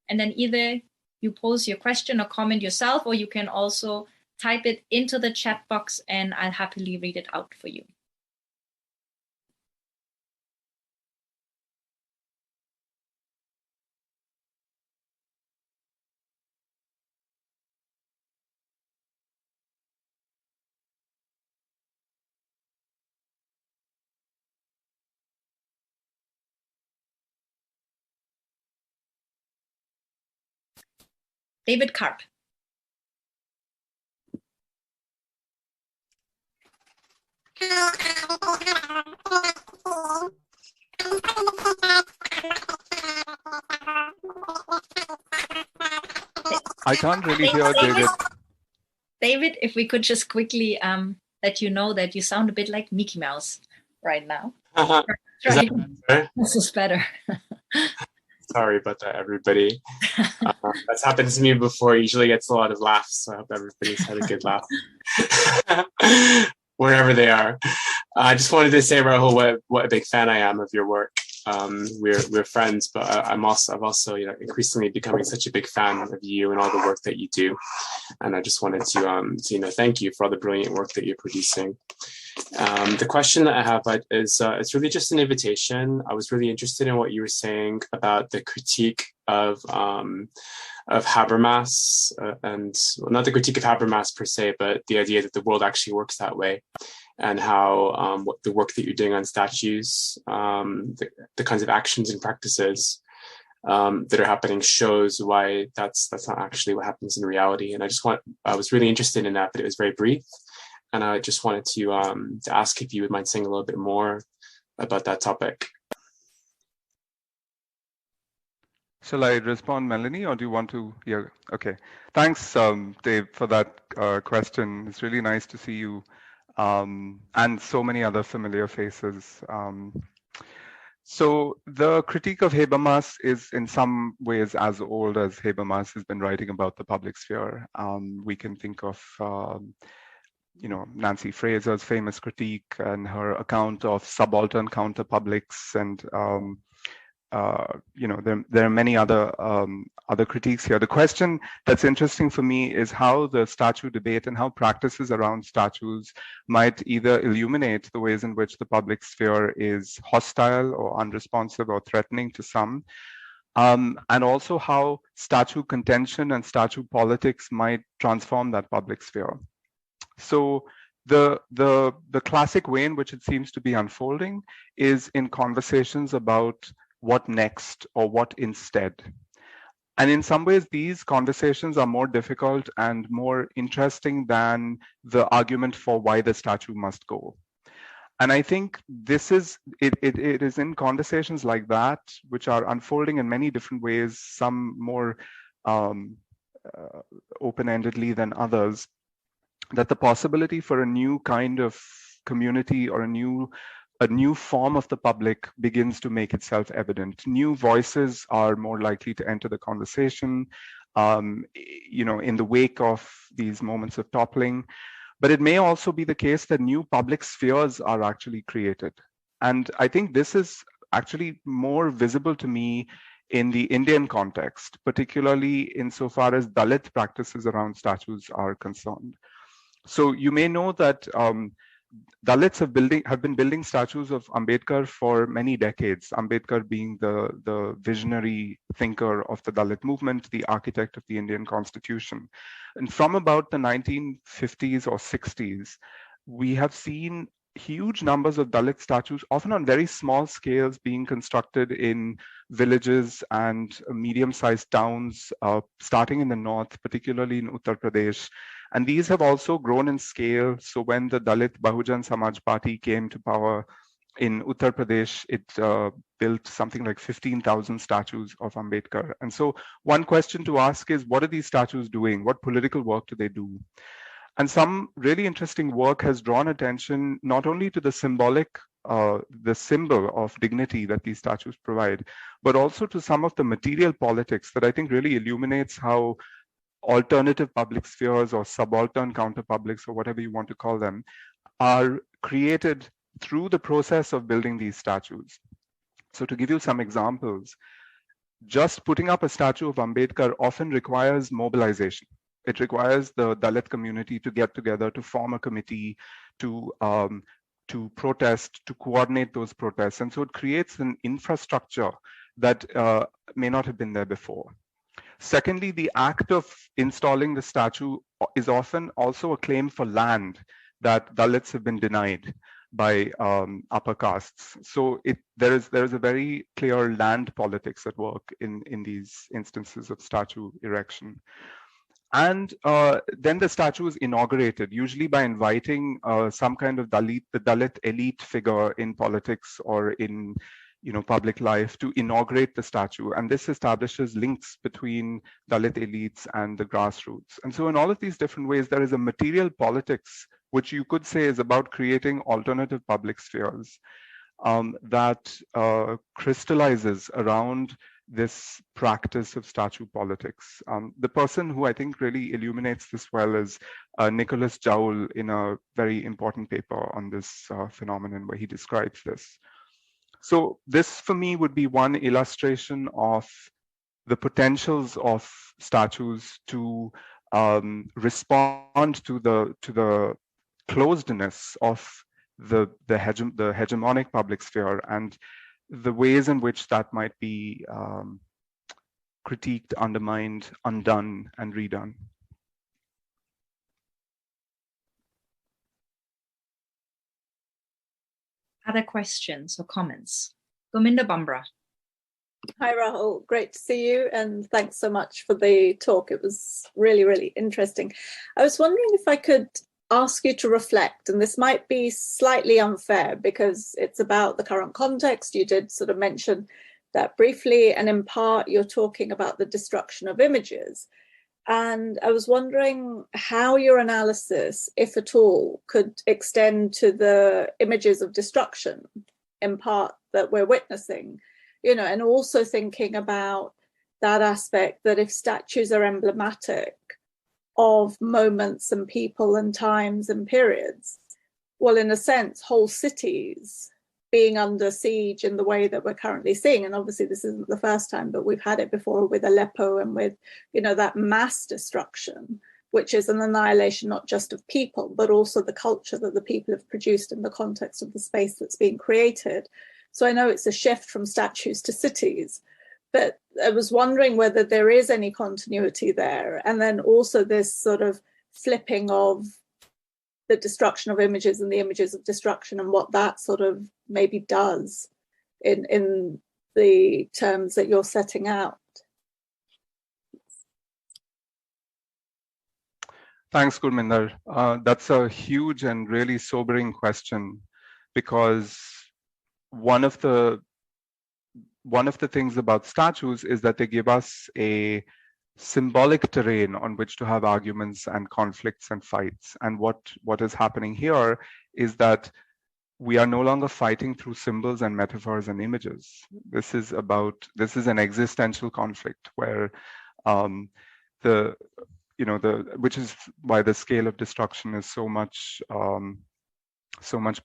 [SPEAKER 1] And then either you pose your question or comment yourself, or you can also type it into the chat box and I'll happily read it out for you. David Karp.
[SPEAKER 2] I can't really hear David.
[SPEAKER 1] David, if we could just quickly let you know that you sound a bit like Mickey Mouse right now. This is better.
[SPEAKER 3] Sorry about that, everybody. That's happened to me before. It usually gets a lot of laughs, so I hope everybody's had a good laugh wherever they are. I just wanted to say, Rahul, what a big fan I am of your work. We're friends, but I've also increasingly becoming such a big fan of you and all the work that you do. And I just wanted to thank you for all the brilliant work that you're producing. The question that I have is it's really just an invitation. I was really interested in what you were saying about the critique of Habermas, and not the critique of Habermas per se, but the idea that the world actually works that way, and how what the work that you're doing on statues, the kinds of actions and practices that are happening shows why that's not actually what happens in reality. And I was really interested in that, but it was very brief. And I just wanted to ask if you would mind saying a little bit more about that topic.
[SPEAKER 2] Shall I respond, Melanie, or do you want to? Yeah, okay. Thanks, Dave, for that question. It's really nice to see you and so many other familiar faces. So the critique of Habermas is in some ways as old as Habermas has been writing about the public sphere. We can think of Nancy Fraser's famous critique and her account of subaltern counterpublics, and there are many other critiques here. The question that's interesting for me is how the statue debate and how practices around statues might either illuminate the ways in which the public sphere is hostile or unresponsive or threatening to some, and also how statue contention and statue politics might transform that public sphere. So the classic way in which it seems to be unfolding is in conversations about what next or what instead. And in some ways, these conversations are more difficult and more interesting than the argument for why the statue must go. And I think this is it is in conversations like that, which are unfolding in many different ways, some more open-endedly than others, that the possibility for a new kind of community or a new form of the public begins to make itself evident. New voices are more likely to enter the conversation, in the wake of these moments of toppling. But it may also be the case that new public spheres are actually created. And I think this is actually more visible to me in the Indian context, particularly insofar as Dalit practices around statues are concerned. So you may know that Dalits have been building statues of Ambedkar for many decades. Ambedkar being the visionary thinker of the Dalit movement, the architect of the Indian Constitution. And from about the 1950s or 60s, we have seen huge numbers of Dalit statues, often on very small scales, being constructed in villages and medium-sized towns, starting in the north, particularly in Uttar Pradesh. And these have also grown in scale. So when the Dalit Bahujan Samaj Party came to power in Uttar Pradesh, it built something like 15,000 statues of Ambedkar. And so one question to ask is, what are these statues doing? What political work do they do? And some really interesting work has drawn attention not only to the symbolic, the symbol of dignity that these statues provide, but also to some of the material politics that I think really illuminates how alternative public spheres or subaltern counterpublics or whatever you want to call them are created through the process of building these statues. So to give you some examples, just putting up a statue of Ambedkar often requires mobilization. It requires the Dalit community to get together, to form a committee, to protest, to coordinate those protests. And so it creates an infrastructure that may not have been there before. Secondly, the act of installing the statue is often also a claim for land that Dalits have been denied by upper castes. So there is a very clear land politics at work in these instances of statue erection. And then the statue is inaugurated, usually by inviting some kind of the Dalit elite figure in politics or in public life to inaugurate the statue. And this establishes links between Dalit elites and the grassroots. And so in all of these different ways, there is a material politics, which you could say is about creating alternative public spheres that crystallizes around this practice of statue politics. The person who I think really illuminates this well is Nicholas Joule in a very important paper on this phenomenon where he describes this. So this for me would be one illustration of the potentials of statues to respond to the closedness of the hegemonic public sphere and the ways in which that might be critiqued, undermined, undone, and redone.
[SPEAKER 1] Other questions or comments? Gominda Bambra.
[SPEAKER 4] Hi, Rahul. Great to see you, and thanks so much for the talk. It was really, really interesting. I was wondering if I could ask you to reflect, and this might be slightly unfair because it's about the current context. You did sort of mention that briefly, and in part you're talking about the destruction of images. And I was wondering how your analysis, if at all, could extend to the images of destruction, in part, that we're witnessing, and also thinking about that aspect that if statues are emblematic of moments and people and times and periods, well, in a sense, whole cities being under siege in the way that we're currently seeing. And obviously this isn't the first time, but we've had it before with Aleppo and with, that mass destruction, which is an annihilation not just of people, but also the culture that the people have produced in the context of the space that's being created. So I know it's a shift from statues to cities, but I was wondering whether there is any continuity there. And then also this sort of flipping of the destruction of images and the images of destruction and what that sort of maybe does in the terms that you're setting out.
[SPEAKER 2] Thanks, Gurminder. That's a huge and really sobering question, because one of the things about statues is that they give us a symbolic terrain on which to have arguments and conflicts and fights. And what is happening here is that we are no longer fighting through symbols and metaphors and images. This is an existential conflict where which is why the scale of destruction is so much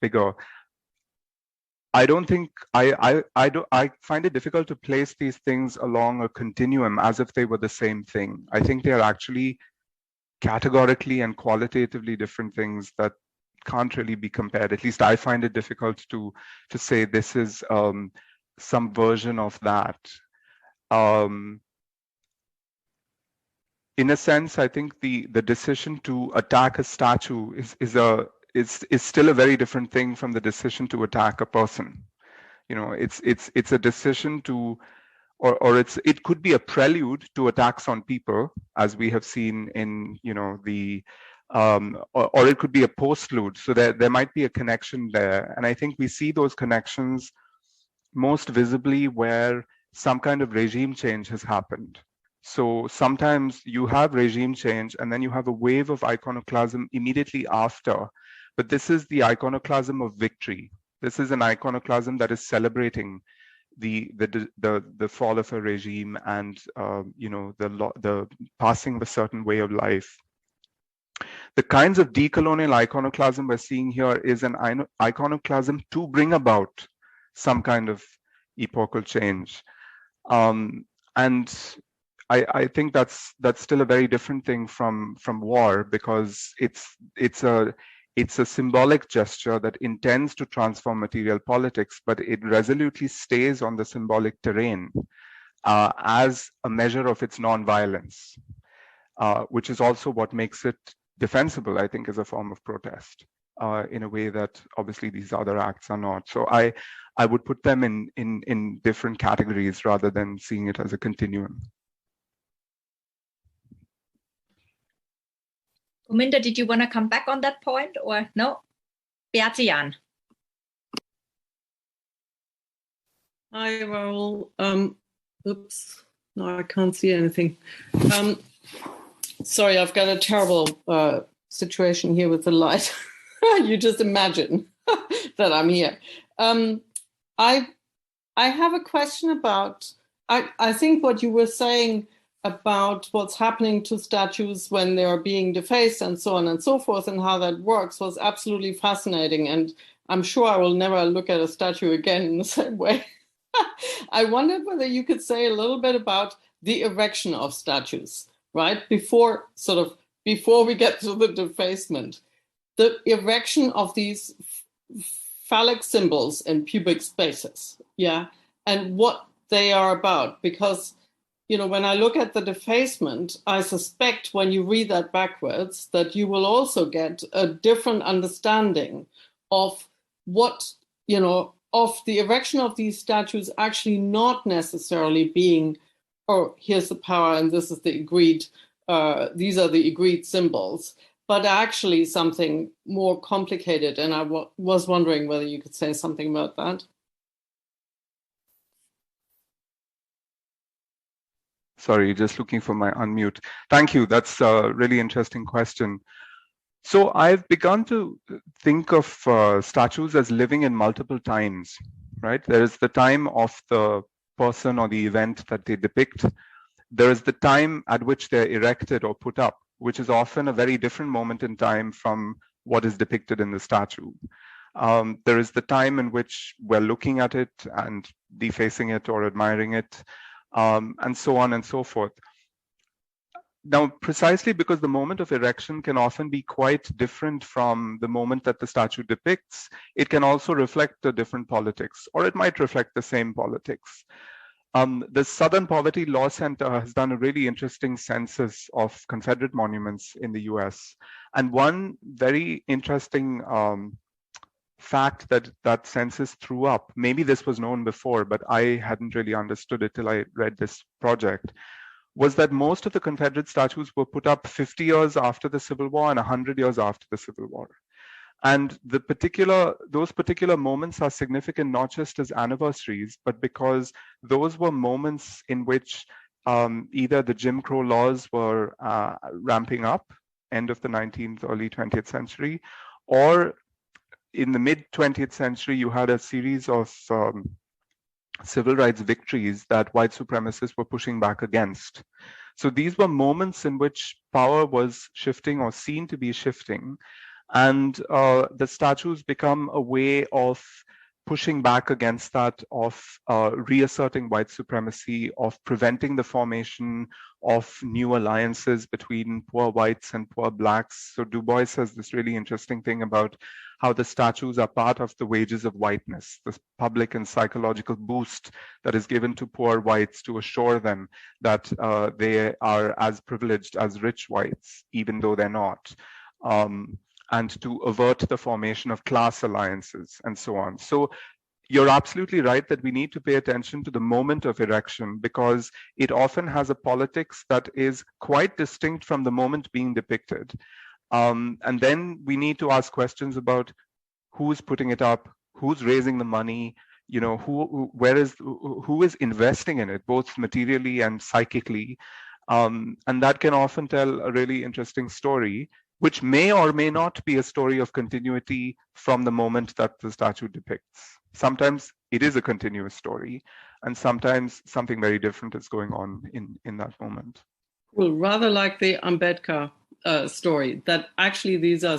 [SPEAKER 2] bigger. I find it difficult to place these things along a continuum as if they were the same thing. I think they are actually categorically and qualitatively different things that can't really be compared. At least I find it difficult to say this is some version of that. In a sense, I think the decision to attack a statue is still a very different thing from the decision to attack a person. It's a decision to, or it could be a prelude to attacks on people, as we have seen in or it could be a postlude. So there might be a connection there, and I think we see those connections most visibly where some kind of regime change has happened. So sometimes you have regime change and then you have a wave of iconoclasm immediately after. But this is the iconoclasm of victory. This is an iconoclasm that is celebrating the fall of a regime and the passing of a certain way of life. The kinds of decolonial iconoclasm we're seeing here is an iconoclasm to bring about some kind of epochal change, and I think that's still a very different thing from war, because it's a symbolic gesture that intends to transform material politics, but it resolutely stays on the symbolic terrain as a measure of its non-violence, which is also what makes it defensible, I think, as a form of protest in a way that obviously these other acts are not. So I would put them in different categories rather than seeing it as a continuum.
[SPEAKER 1] Guminda, did you want to come back on that point or no? Beate-Jan.
[SPEAKER 5] Hi, Rahul. Oops, no, I can't see anything. Sorry, I've got a terrible situation here with the light. You just imagine that I'm here. I have a question about, I think what you were saying about what's happening to statues when they are being defaced and so on and so forth, and how that works was absolutely fascinating. And I'm sure I will never look at a statue again in the same way. I wondered whether you could say a little bit about the erection of statues, right? Before we get to the defacement, the erection of these phallic symbols in pubic spaces, yeah, and what they are about. Because, when I look at the defacement, I suspect when you read that backwards, that you will also get a different understanding of what, of the erection of these statues actually not necessarily being, oh, here's the power and this is the agreed, these are the agreed symbols, but actually something more complicated. And I was wondering whether you could say something about that.
[SPEAKER 2] Sorry, just looking for my unmute. Thank you. That's a really interesting question. So I've begun to think of statues as living in multiple times, right? There is the time of the person or the event that they depict. There is the time at which they're erected or put up, which is often a very different moment in time from what is depicted in the statue. There is the time in which we're looking at it and defacing it or admiring it, and so on and so forth. Now, precisely because the moment of erection can often be quite different from the moment that the statue depicts, it can also reflect a different politics, or it might reflect the same politics. The Southern Poverty Law Center has done a really interesting census of Confederate monuments in the US. And one very interesting fact that census threw up, maybe this was known before, but I hadn't really understood it till I read this project, was that most of the Confederate statues were put up 50 years after the Civil War and 100 years after the Civil War. And those particular moments are significant not just as anniversaries, but because those were moments in which either the Jim Crow laws were ramping up, end of the 19th, early 20th century, or in the mid 20th century, you had a series of civil rights victories that white supremacists were pushing back against. So these were moments in which power was shifting or seen to be shifting, and the statues become a way of pushing back against that, of reasserting white supremacy, of preventing the formation of new alliances between poor whites and poor blacks. So Du Bois has this really interesting thing about how the statues are part of the wages of whiteness, this public and psychological boost that is given to poor whites to assure them that they are as privileged as rich whites, even though they're not. And to avert the formation of class alliances and so on. So you're absolutely right that we need to pay attention to the moment of erection, because it often has a politics that is quite distinct from the moment being depicted. And then we need to ask questions about who's putting it up, who's raising the money, who is investing in it, both materially and psychically. And that can often tell a really interesting story, which may or may not be a story of continuity from the moment that the statue depicts. Sometimes it is a continuous story, and sometimes something very different is going on in that moment.
[SPEAKER 5] Well, rather like the Ambedkar story, that actually these are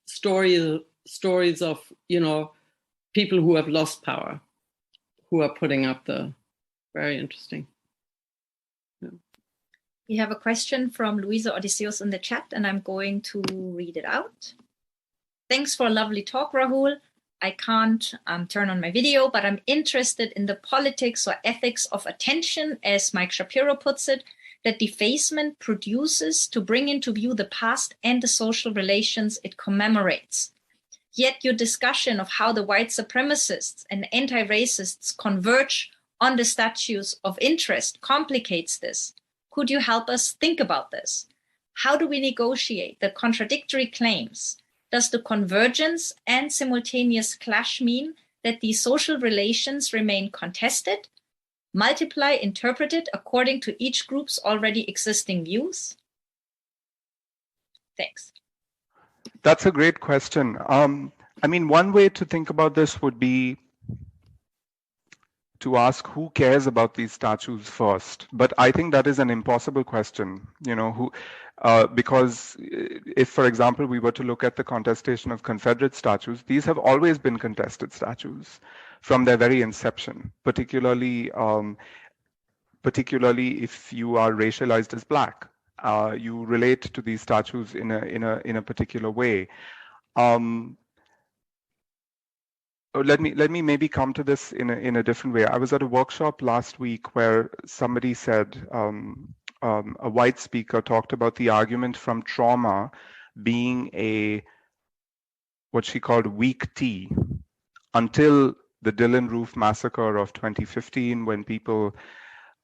[SPEAKER 5] stories of, you know, people who have lost power, who are putting up the, very interesting. Yeah.
[SPEAKER 1] We have a question from Luisa Odysseus in the chat, and I'm going to read it out. Thanks for a lovely talk, Rahul. I can't turn on my video, but I'm interested in the politics or ethics of attention, as Mike Shapiro puts it, that defacement produces to bring into view the past and the social relations it commemorates. Yet your discussion of how the white supremacists and anti-racists converge on the statues of interest complicates this. Could you help us think about this? How do we negotiate the contradictory claims? Does the convergence and simultaneous clash mean that these social relations remain contested, multiply interpreted according to each group's already existing views? Thanks.
[SPEAKER 2] That's a great question. I mean, one way to think about this would be to ask who cares about these statues first. But I think that is an impossible question, you know, because if, for example, we were to look at the contestation of Confederate statues, these have always been contested statues from their very inception, particularly if you are racialized as Black. You relate to these statues in a particular way. Let me maybe come to this in a different way. I was at a workshop last week where somebody said, a white speaker talked about the argument from trauma being what she called weak tea, until the Dylan Roof massacre of 2015, when people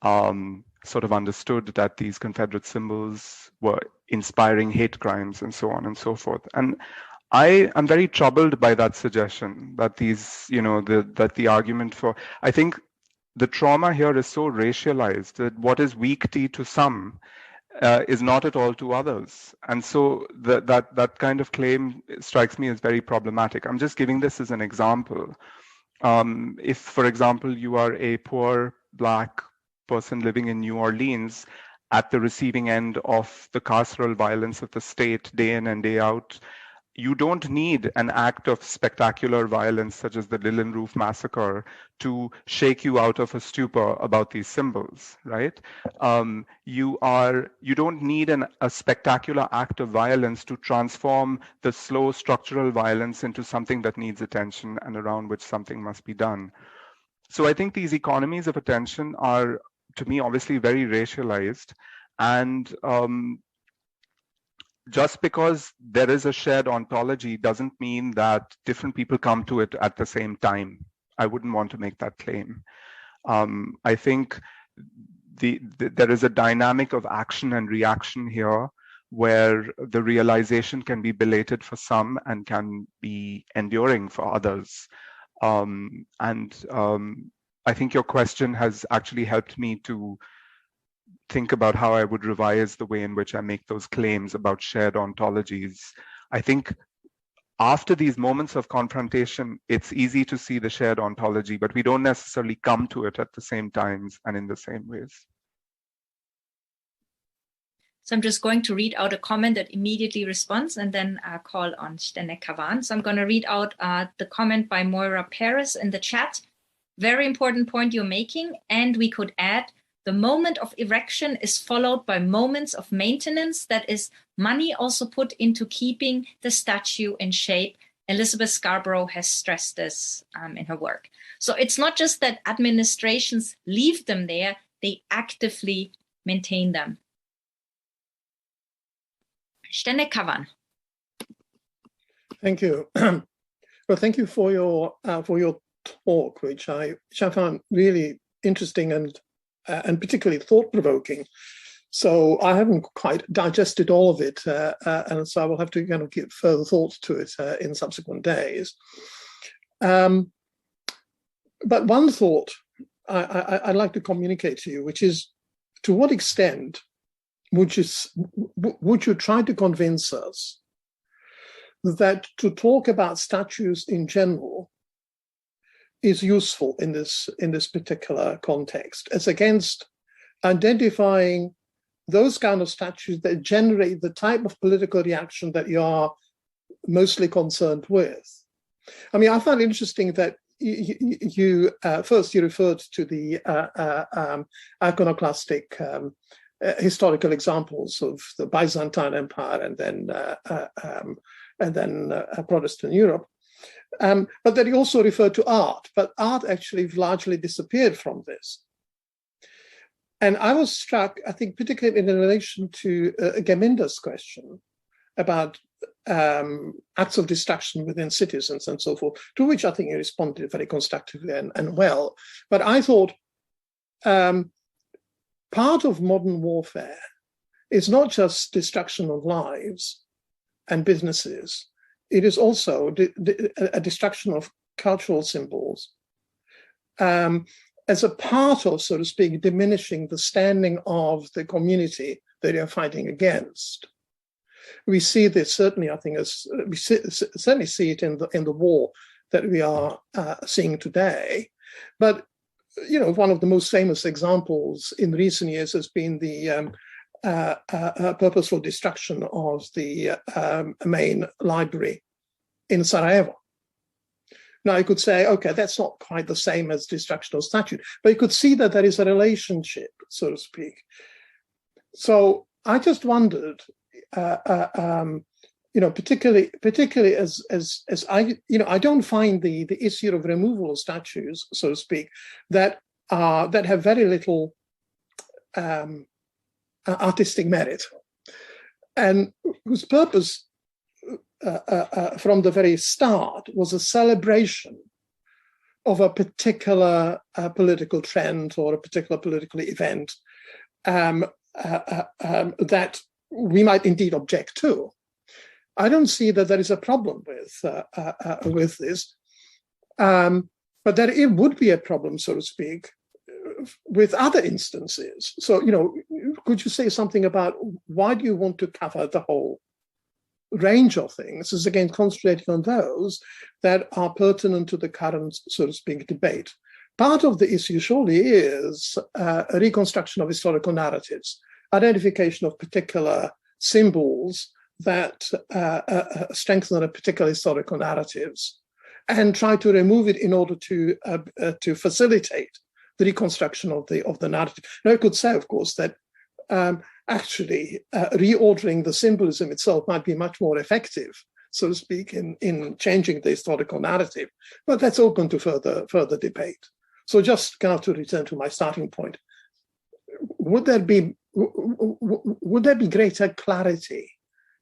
[SPEAKER 2] sort of understood that these Confederate symbols were inspiring hate crimes and so on and so forth. And I am very troubled by that suggestion that these, you know, that the argument for, I think the trauma here is so racialized that what is weak tea to some is not at all to others. And so that kind of claim strikes me as very problematic. I'm just giving this as an example. If, for example, you are a poor Black person living in New Orleans at the receiving end of the carceral violence of the state day in and day out, you don't need an act of spectacular violence such as the Dylan Roof massacre to shake you out of a stupor about these symbols, right? You don't need a spectacular act of violence to transform the slow structural violence into something that needs attention and around which something must be done. So I think these economies of attention are, to me, obviously very racialized, and just because there is a shared ontology doesn't mean that different people come to it at the same time. I wouldn't want to make that claim. I think there is a dynamic of action and reaction here where the realization can be belated for some and can be enduring for others. I think your question has actually helped me to think about how I would revise the way in which I make those claims about shared ontologies. I think after these moments of confrontation, it's easy to see the shared ontology, but we don't necessarily come to it at the same times and in the same ways.
[SPEAKER 1] So I'm just going to read out a comment that immediately responds and then call on Stene Kavan. So I'm going to read out the comment by Moira Paris in the chat. Very important point you're making. And we could add, the moment of erection is followed by moments of maintenance, that is, money also put into keeping the statue in shape. Elizabeth Scarborough has stressed this in her work. So it's not just that administrations leave them there, they actively maintain them. Stene Kavan.
[SPEAKER 6] Thank you. Well, thank you for your talk, which I found really interesting and particularly thought-provoking. So I haven't quite digested all of it, and so I will have to kind of give further thoughts to it in subsequent days. But one thought I'd like to communicate to you, which is, to what extent would you try to convince us that to talk about statues in general is useful in this particular context, as against identifying those kind of statues that generate the type of political reaction that you are mostly concerned with. I mean, I find it interesting that you first referred to the iconoclastic historical examples of the Byzantine Empire and then Protestant Europe. But that you also referred to art, but art actually largely disappeared from this. And I was struck, I think, particularly in relation to Gaminda's question about acts of destruction within citizens and so forth, to which I think you responded very constructively and well. But I thought part of modern warfare is not just destruction of lives and businesses. It is also a destruction of cultural symbols as a part of, so to speak, diminishing the standing of the community that you're fighting against. We see this certainly, I think, as we certainly see it in the war that we are seeing today. But one of the most famous examples in recent years has been the purposeful destruction of the main library in Sarajevo. Now, you could say, okay, that's not quite the same as destruction of statues, but you could see that there is a relationship, so to speak. So I just wondered, particularly as I don't find the issue of removal of statues, so to speak, that have very little artistic merit, and whose purpose from the very start was a celebration of a particular political trend or a particular political event that we might indeed object to. I don't see that there is a problem with this, but that it would be a problem, so to speak, with other instances. So, could you say something about why do you want to cover the whole range of things, as again concentrating on those that are pertinent to the current, so to speak, debate? Part of the issue surely is a reconstruction of historical narratives, identification of particular symbols that strengthen a particular historical narratives, and try to remove it in order to facilitate the reconstruction of the narrative. Now, I could say, of course, that actually reordering the symbolism itself might be much more effective, so to speak, in changing the historical narrative, but that's open to further debate. So just kind of to return to my starting point, would there be greater clarity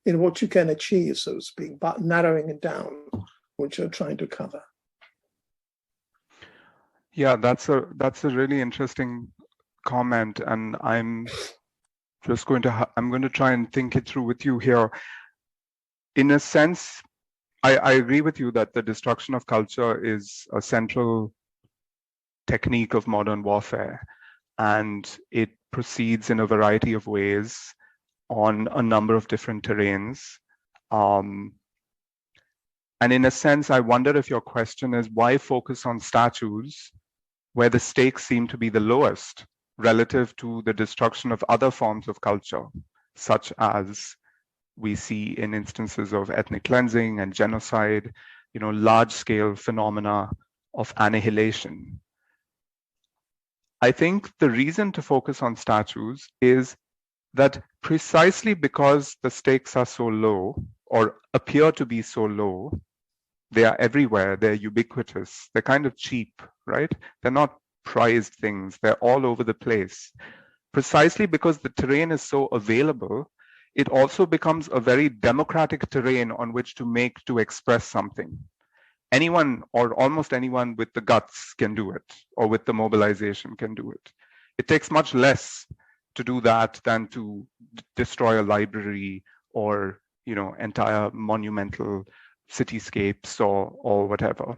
[SPEAKER 6] in what you can achieve, so to speak, but narrowing it down, what you're trying to cover?
[SPEAKER 2] Yeah, that's a really interesting comment, and I'm going to try and think it through with you here. In a sense, I agree with you that the destruction of culture is a central technique of modern warfare, and it proceeds in a variety of ways on a number of different terrains. And in a sense, I wonder if your question is why focus on statues where the stakes seem to be the lowest relative to the destruction of other forms of culture, such as we see in instances of ethnic cleansing and genocide, large-scale phenomena of annihilation. I think the reason to focus on statues is that precisely because the stakes are so low, or appear to be so low, they are everywhere, they're ubiquitous, they're kind of cheap, right? They're not prized things, they're all over the place. Precisely because the terrain is so available, it also becomes a very democratic terrain on which to express something. Anyone or almost anyone with the guts can do it, or with the mobilization can do it. It takes much less to do that than to destroy a library or entire monumental cityscapes or whatever.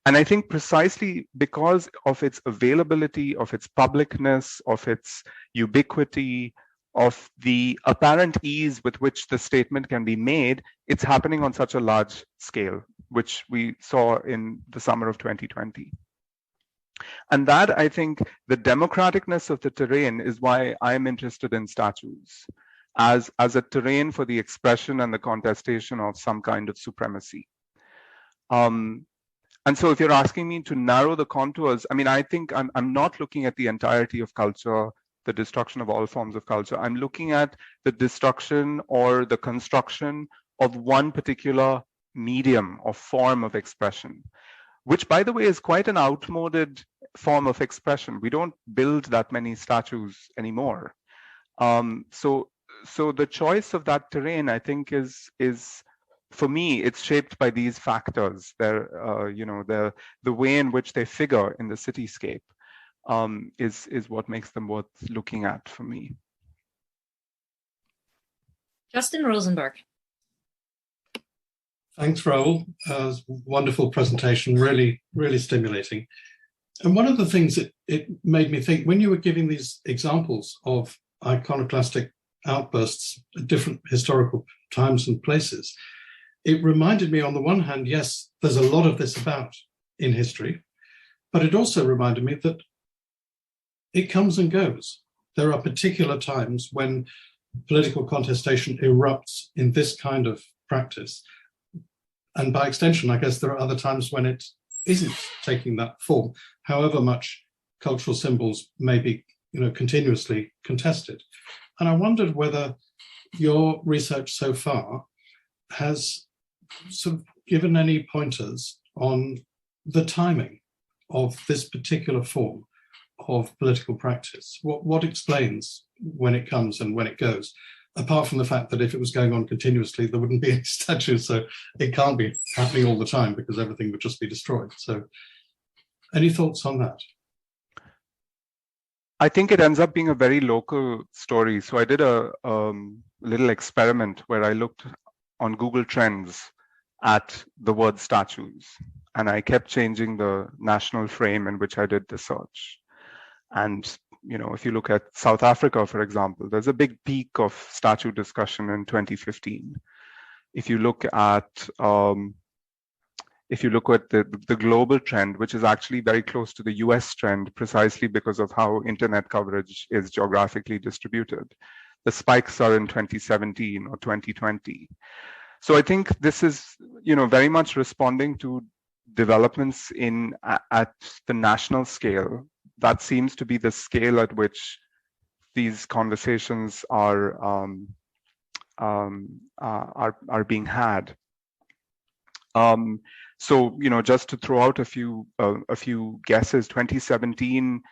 [SPEAKER 2] And I think precisely because of its availability, of its publicness, of its ubiquity, of the apparent ease with which the statement can be made, it's happening on such a large scale. which we saw in the summer of 2020. And that, I think, the democraticness of the terrain is why I'm interested in statues as a terrain for the expression and the contestation of some kind of supremacy. And so if you're asking me to narrow the contours, I mean, I think I'm not looking at the entirety of culture, the destruction of all forms of culture. I'm looking at the destruction or the construction of one particular medium or form of expression, which, by the way, is quite an outmoded form of expression. We don't build that many statues anymore. So the choice of that terrain, I think, is for me, it's shaped by these factors. They're, the way in which they figure in the cityscape is what makes them worth looking at for me.
[SPEAKER 1] Justin Rosenberg.
[SPEAKER 7] Thanks, Rahul. Wonderful presentation, really, really stimulating. And one of the things that it made me think, when you were giving these examples of iconoclastic outbursts at different historical times and places, it reminded me, on the one hand, yes, there's a lot of this about in history, but it also reminded me that it comes and goes. There are particular times when political contestation erupts in this kind of practice. And by extension, I guess there are other times when it isn't taking that form, however much cultural symbols may be, continuously contested. And I wondered whether your research so far has sort of given any pointers on the timing of this particular form of political practice. What explains when it comes and when it goes? Apart from the fact that if it was going on continuously, there wouldn't be any statues, so it can't be happening all the time because everything would just be destroyed. So any thoughts on that?
[SPEAKER 2] I think it ends up being a very local story. So I did a little experiment where I looked on Google Trends at the word statues, and I kept changing the national frame in which I did the search. And if you look at South Africa, for example, there's a big peak of statue discussion in 2015. If you look at the global trend, which is actually very close to the US trend, precisely because of how internet coverage is geographically distributed, the spikes are in 2017 or 2020. So I think this is, very much responding to developments at the national scale. That seems to be the scale at which these conversations are being had. So just to throw out a few guesses, 2017,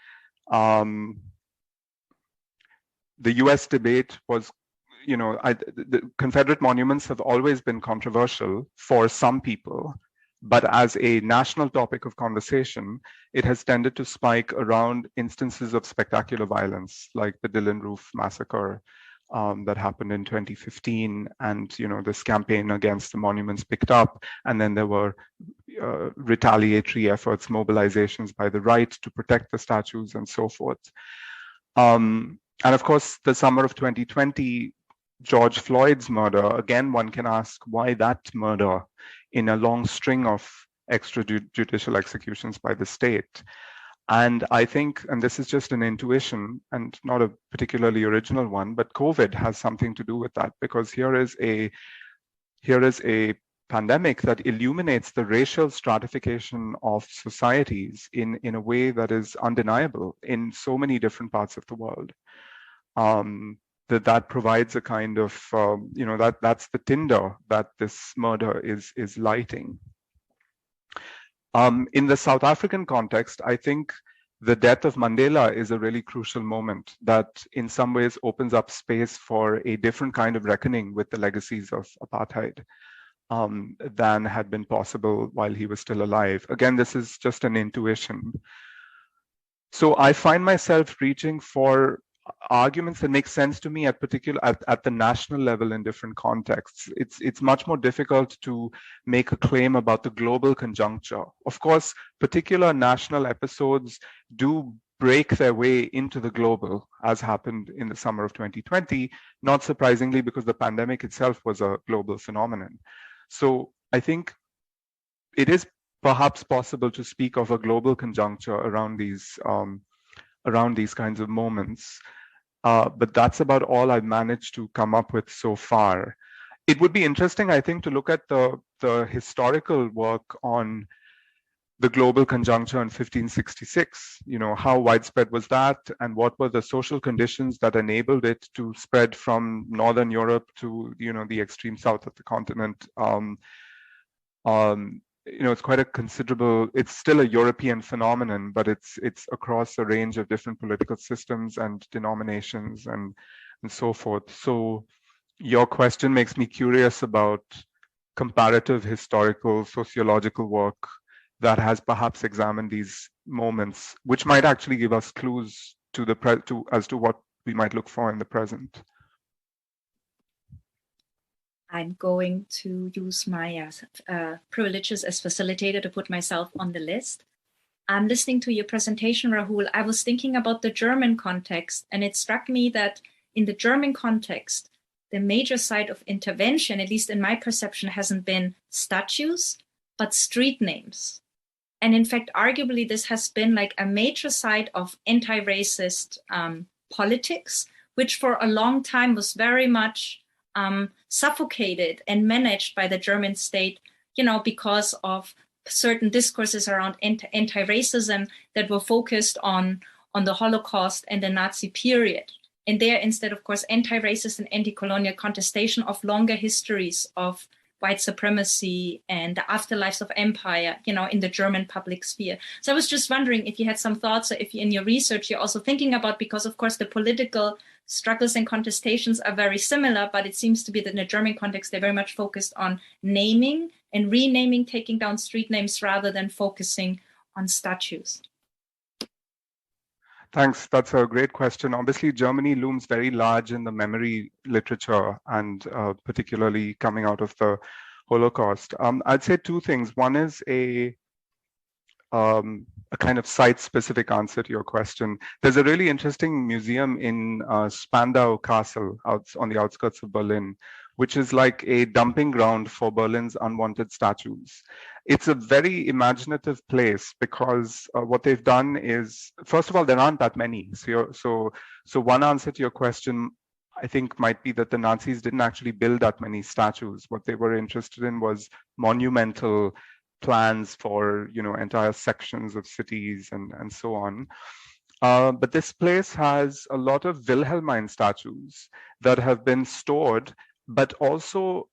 [SPEAKER 2] the U.S. debate was, the Confederate monuments have always been controversial for some people. But as a national topic of conversation, it has tended to spike around instances of spectacular violence, like the Dylan Roof massacre that happened in 2015, and this campaign against the monuments picked up, and then there were retaliatory efforts, mobilizations by the right to protect the statues, and so forth. And of course, the summer of 2020, George Floyd's murder. Again, one can ask why that murder in a long string of extrajudicial executions by the state. And I think, and this is just an intuition and not a particularly original one, but COVID has something to do with that, because here is a pandemic that illuminates the racial stratification of societies in a way that is undeniable in so many different parts of the world. That provides a kind of, that's the tinder that this murder is lighting. In the South African context, I think the death of Mandela is a really crucial moment that in some ways opens up space for a different kind of reckoning with the legacies of apartheid than had been possible while he was still alive. Again, this is just an intuition. So I find myself reaching for arguments that make sense to me at the national level in different contexts. It's much more difficult to make a claim about the global conjuncture. Of course, particular national episodes do break their way into the global, as happened in the summer of 2020, not surprisingly because the pandemic itself was a global phenomenon. So I think it is perhaps possible to speak of a global conjuncture around these kinds of moments. But that's about all I've managed to come up with so far. It would be interesting, I think, to look at the historical work on the global conjuncture in 1566. How widespread was that, and what were the social conditions that enabled it to spread from Northern Europe to, the extreme south of the continent. It's quite a considerable, it's still a European phenomenon, but it's across a range of different political systems and denominations and so forth. So your question makes me curious about comparative historical sociological work that has perhaps examined these moments, which might actually give us clues as to what we might look for in the present.
[SPEAKER 1] I'm going to use my privileges as facilitator to put myself on the list. I'm listening to your presentation, Rahul. I was thinking about the German context, and it struck me that in the German context, the major site of intervention, at least in my perception, hasn't been statues, but street names. And in fact, arguably, this has been like a major site of anti-racist politics, which for a long time was very much suffocated and managed by the German state, because of certain discourses around anti-racism that were focused on the Holocaust and the Nazi period. And there, instead, of course, anti-racist and anti-colonial contestation of longer histories of white supremacy and the afterlives of empire, in the German public sphere. So I was just wondering if you had some thoughts, or if in your research you're also thinking about, because of course the political struggles and contestations are very similar, but it seems to be that in the German context, they're very much focused on naming and renaming, taking down street names rather than focusing on statues.
[SPEAKER 2] Thanks. That's a great question. Obviously, Germany looms very large in the memory literature, and particularly coming out of the Holocaust. I'd say two things. One is a kind of site-specific answer to your question. There's a really interesting museum in Spandau Castle on the outskirts of Berlin, which is like a dumping ground for Berlin's unwanted statues. It's a very imaginative place because what they've done is, first of all, there aren't that many. So one answer to your question, I think, might be that the Nazis didn't actually build that many statues. What they were interested in was monumental plans for, entire sections of cities and so on. But this place has a lot of Wilhelmine statues that have been stored, but also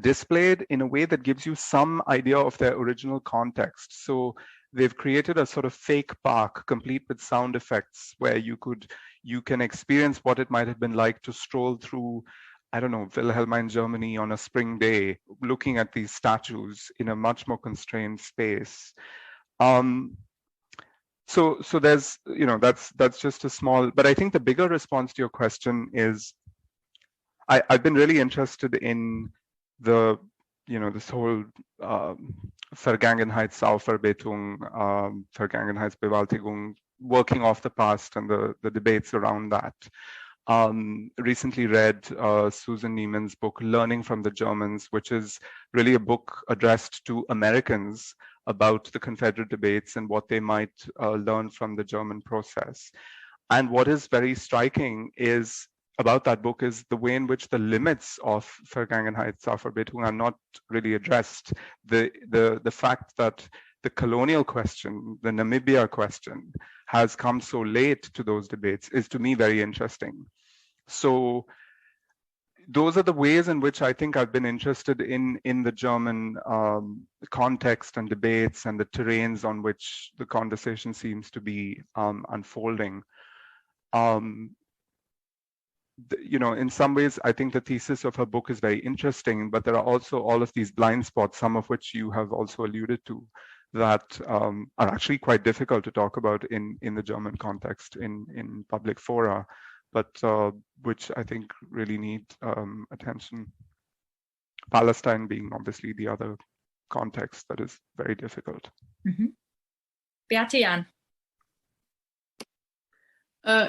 [SPEAKER 2] displayed in a way that gives you some idea of their original context. So they've created a sort of fake park complete with sound effects where you can experience what it might have been like to stroll through, I don't know, Wilhelmine, Germany on a spring day, looking at these statues in a much more constrained space. So there's, that's just a small, but I think the bigger response to your question is, I've been really interested in this whole Vergangenheitsaufarbeitung, Vergangenheitsbewältigung, working off the past and the debates around that. Recently read Susan Neiman's book, Learning from the Germans, which is really a book addressed to Americans about the Confederate debates and what they might learn from the German process. And what is very striking about that book is the way in which the limits of Vergangenheitsaufarbeitung are not really addressed. The fact that the colonial question, the Namibia question, has come so late to those debates is, to me, very interesting. So those are the ways in which I think I've been interested in the German context and debates and the terrains on which the conversation seems to be unfolding. In some ways, I think the thesis of her book is very interesting, but there are also all of these blind spots, some of which you have also alluded to, that are actually quite difficult to talk about in the German context, in public fora, but which I think really need attention. Palestine being obviously the other context that is very difficult.
[SPEAKER 1] Mm-hmm. Beate-Jan.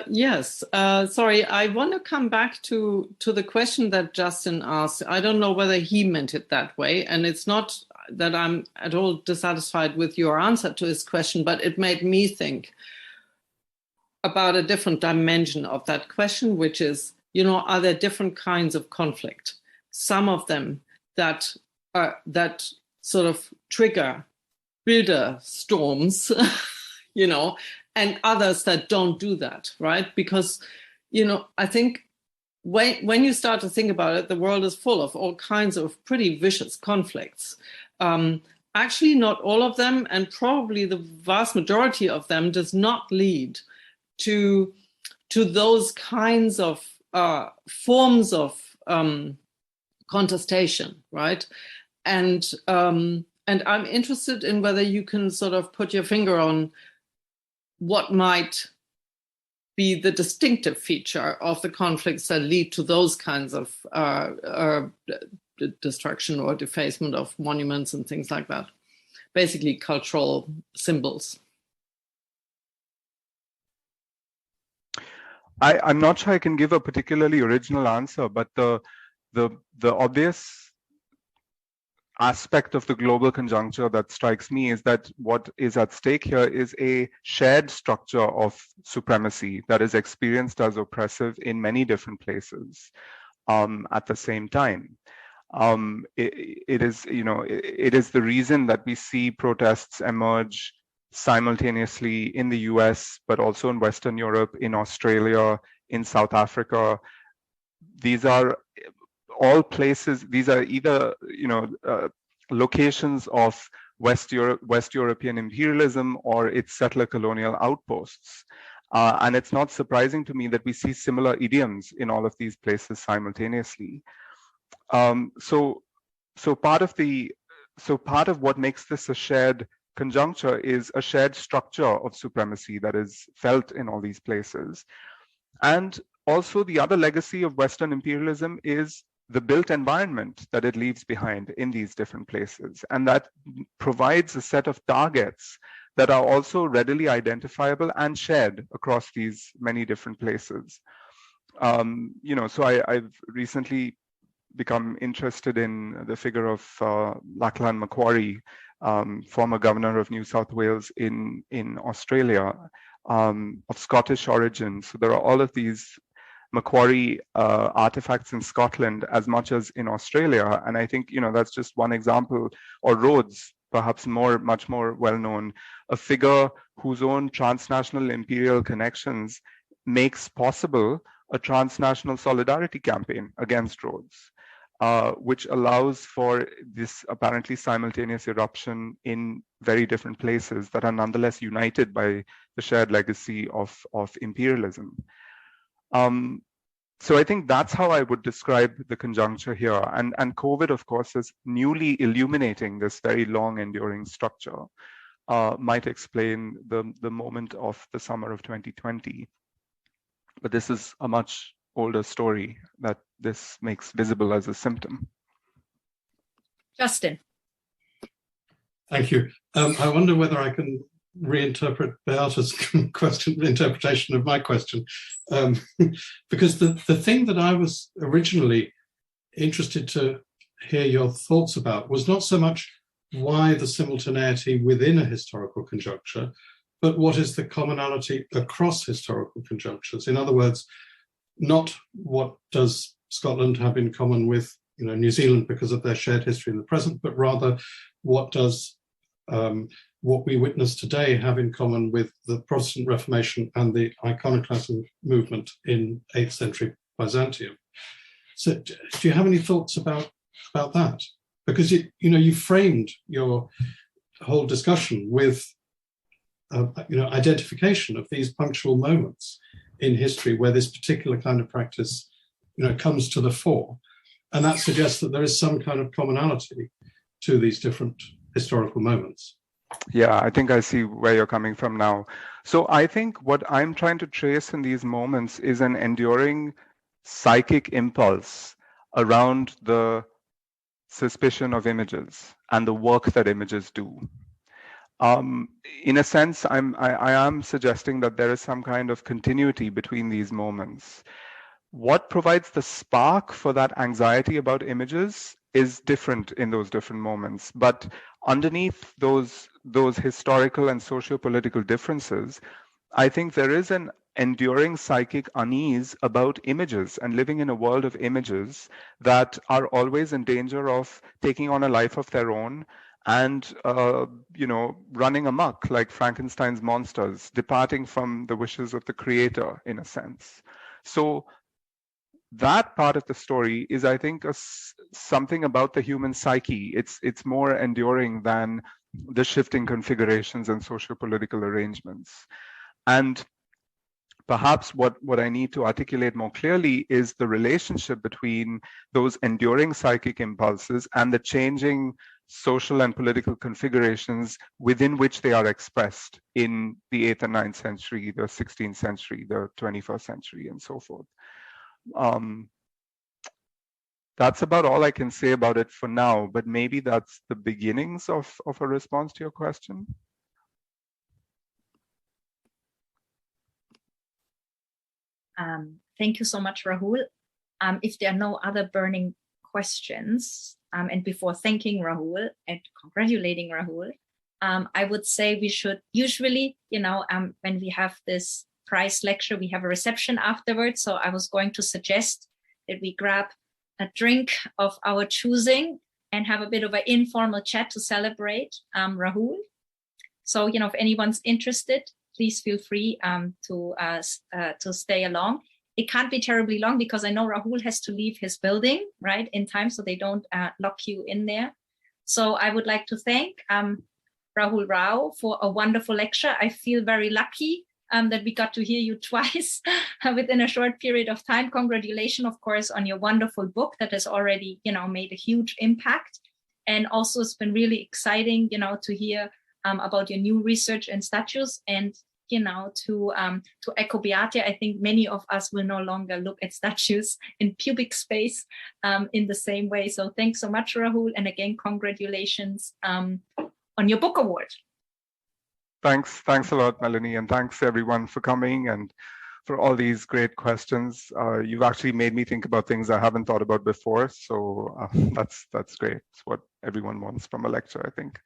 [SPEAKER 5] Yes, sorry, I want to come back to the question that Justin asked. I don't know whether he meant it that way, and it's not, that I'm at all dissatisfied with your answer to this question, but it made me think about a different dimension of that question, which is, are there different kinds of conflict? Some of them that sort of trigger builder storms, and others that don't do that, right? Because, I think when you start to think about it, the world is full of all kinds of pretty vicious conflicts. Actually, not all of them, and probably the vast majority of them, does not lead to those kinds of forms of contestation, right? And I'm interested in whether you can sort of put your finger on what might be the distinctive feature of the conflicts that lead to those kinds of destruction or defacement of monuments and things like that. Basically, cultural symbols.
[SPEAKER 2] I'm not sure I can give a particularly original answer, but the obvious aspect of the global conjuncture that strikes me is that what is at stake here is a shared structure of supremacy that is experienced as oppressive in many different places at the same time. It is the reason that we see protests emerge simultaneously in the US, but also in Western Europe, in Australia, in South Africa. These are all places, these are either locations of West European imperialism or its settler colonial outposts. And it's not surprising to me that we see similar idioms in all of these places simultaneously. So part of what makes this a shared conjuncture is a shared structure of supremacy that is felt in all these places. And also the other legacy of Western imperialism is the built environment that it leaves behind in these different places. And that provides a set of targets that are also readily identifiable and shared across these many different places. So I've recently become interested in the figure of Lachlan Macquarie, former governor of New South Wales in Australia, of Scottish origin. So there are all of these Macquarie artifacts in Scotland as much as in Australia. And I think, that's just one example, or Rhodes, perhaps much more well-known, a figure whose own transnational imperial connections makes possible a transnational solidarity campaign against Rhodes, which allows for this apparently simultaneous eruption in very different places that are nonetheless united by the shared legacy of imperialism. So I think that's how I would describe the conjuncture here. And COVID, of course, is newly illuminating this very long enduring structure, might explain the moment of the summer of 2020. But this is a much older story that this makes visible as a symptom.
[SPEAKER 1] Justin.
[SPEAKER 7] Thank you. I wonder whether I can reinterpret Beata's interpretation of my question, because the thing that I was originally interested to hear your thoughts about was not so much why the simultaneity within a historical conjuncture, but what is the commonality across historical conjunctures. In other words, not what does Scotland have in common with New Zealand because of their shared history in the present, but rather what does what we witness today have in common with the Protestant Reformation and the iconoclasm movement in 8th century Byzantium. So do you have any thoughts about that? Because you framed your whole discussion with identification of these punctual moments in history where this particular kind of practice comes to the fore. And that suggests that there is some kind of commonality to these different historical moments.
[SPEAKER 2] Yeah, I think I see where you're coming from now. So I think what I'm trying to trace in these moments is an enduring psychic impulse around the suspicion of images and the work that images do. In a sense, I am suggesting that there is some kind of continuity between these moments. What provides the spark for that anxiety about images is different in those different moments. But underneath those historical and socio-political differences, I think there is an enduring psychic unease about images and living in a world of images that are always in danger of taking on a life of their own and running amok like Frankenstein's monsters, departing from the wishes of the creator in a sense. So that part of the story is, I think, something about the human psyche. It's more enduring than the shifting configurations and socio-political arrangements. And perhaps what I need to articulate more clearly is the relationship between those enduring psychic impulses and the changing social and political configurations within which they are expressed in the 8th and 9th century, the 16th century, the 21st century, and so forth. That's about all I can say about it for now, but maybe that's the beginnings of a response to your question.
[SPEAKER 1] Thank you so much, Rahul. If there are no other burning questions, and before thanking Rahul and congratulating Rahul, I would say we should usually, when we have this prize lecture, we have a reception afterwards. So I was going to suggest that we grab a drink of our choosing and have a bit of an informal chat to celebrate Rahul. So, if anyone's interested, please feel free to stay along. It can't be terribly long because I know Rahul has to leave his building, right, in time, so they don't lock you in there. So I would like to thank Rahul Rao for a wonderful lecture. I feel very lucky that we got to hear you twice within a short period of time. Congratulations, of course, on your wonderful book that has already, made a huge impact. And also it's been really exciting, to hear about your new research in statues. And, to echo Beate, I think many of us will no longer look at statues in pubic space in the same way. So thanks so much, Rahul. And again, congratulations on your book award.
[SPEAKER 2] Thanks a lot, Melanie, and thanks everyone for coming and for all these great questions. You've actually made me think about things I haven't thought about before, so that's great. It's what everyone wants from a lecture, I think.